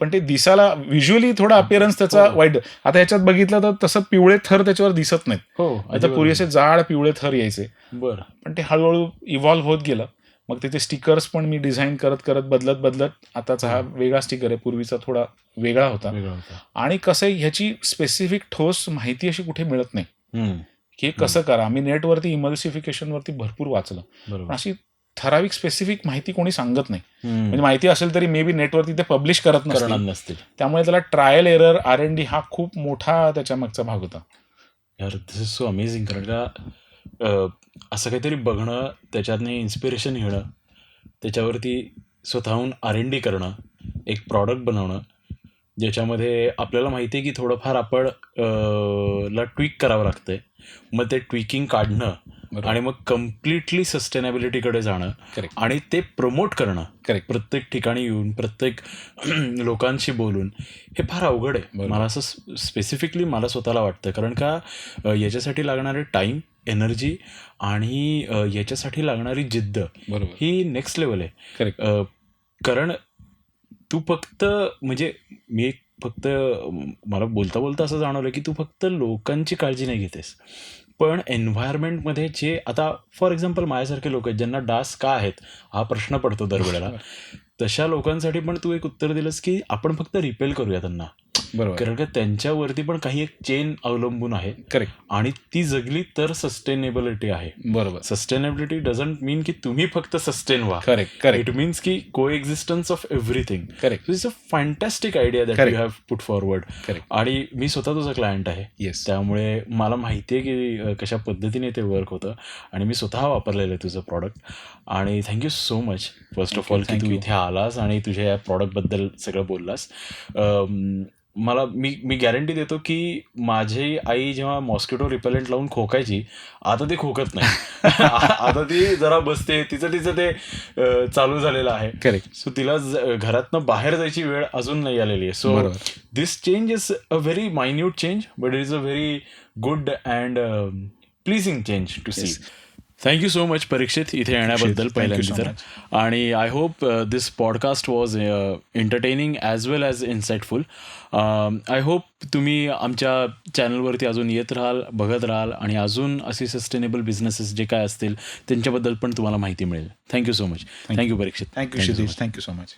पण ते दिसायला व्हिज्युअली थोडा अपिअरन्स त्याचा वाईट. आता ह्याच्यात बघितलं तर तसं पिवळे थर त्याच्यावर दिसत नाहीत. आता पूर्वी असे जाड पिवळे थर यायचे, पण ते हळूहळू इव्हॉल्व्ह होत गेलं. मग त्याचे स्टिकर्स पण मी डिझाईन करत करत बदलत आताचा हा वेगळा स्टिकर आहे, पूर्वीचा थोडा वेगळा होता. आणि कसं ह्याची स्पेसिफिक ठोस माहिती अशी कुठे मिळत नाही की कसं करा. आम्ही नेटवरती इमल्सिफिकेशनवरती भरपूर वाचलं, पण अशी ठराविक स्पेसिफिक माहिती कोणी सांगत नाही. म्हणजे माहिती असेल तरी मे बी नेटवरती ते पब्लिश करत नसतील. त्यामुळे त्याला ट्रायल एरर, R&D हा खूप मोठा त्याच्या मागचा भाग होता. यार दिस इज सो अमेझिंग. कारण का असं काहीतरी बघणं, त्याच्यातनं इन्स्पिरेशन घेणं, त्याच्यावरती स्वतःहून R&D करणं, एक प्रॉडक्ट बनवणं ज्याच्यामध्ये आपल्याला माहिती आहे की थोडंफार आपण ला ट्विक करावं लागतंय, मग ते ट्विकिंग काढणं आणि मग कम्प्लिटली सस्टेनेबिलिटीकडे जाणं आणि ते प्रमोट करणं प्रत्येक ठिकाणी येऊन, प्रत्येक लोकांशी बोलून, हे फार अवघड आहे. मला असं स्पेसिफिकली मला स्वतःला वाटतं. कारण का याच्यासाठी लागणारे टाईम, एनर्जी आणि याच्यासाठी लागणारी जिद्द ही नेक्स्ट लेवल आहे. कारण तू फक्त म्हणजे मी फक्त मला बोलता बोलता असं जाणवलं की तू फक्त लोकांची काळजी नाही घेतेस, पण एन्व्हायरमेंटमध्ये जे आता फॉर एक्झाम्पल माझ्यासारखे लोक आहेत ज्यांना डास का आहेत हा प्रश्न पडतो दरवेळेला, तशा लोकांसाठी पण तू एक उत्तर दिलंस की आपण फक्त रिपेल करूया त्यांना. कारण का त्यांच्यावरती पण काही एक चेन अवलंबून आहे. आणि ती जगली तर सस्टेनेबिलिटी आहे. सस्टेनेबिलिटी डझंट मीन की तुम्ही फक्त सस्टेन व्हा. इट मीन्स की को existence of everything. It's a fantastic idea that you have put forward. आणि मी स्वतः तुझा क्लायंट आहे, त्यामुळे मला माहिती आहे की कशा पद्धतीने ते वर्क होतं आणि मी स्वतः वापरलेलं आहे तुझं प्रॉडक्ट. आणि thank you so much first of all की तू इथे आलास आणि तुझ्या या प्रॉडक्टबद्दल सगळं बोललास. मला मी गॅरंटी देतो की माझी आई जेव्हा मॉस्किटो रिपेलंट लावून खोकायची, आता ती खोकत नाही. आता ती जरा बसते, तिचं ते चालू झालेलं आहे. सो तिला घरातनं बाहेर जायची वेळ अजून नाही आलेली आहे. So this change is a very minute change, but it is a very good and pleasing change to see. Thank you so much Parikshit इथे येण्याबद्दल Thank you so पहिल्यांदा तर. much. आणि I hope this podcast was entertaining as well as insightful. I hope तुम्ही आमच्या चॅनलवरती अजून येत राहाल, बघत राहाल आणि अजून असे सस्टेनेबल बिझनेसेस जे काय असतील त्यांच्याबद्दल पण तुम्हाला माहिती मिळेल. Thank you so much. Thank you Parikshit. Thank you Thank you so Kshitij. much. Thank you so much.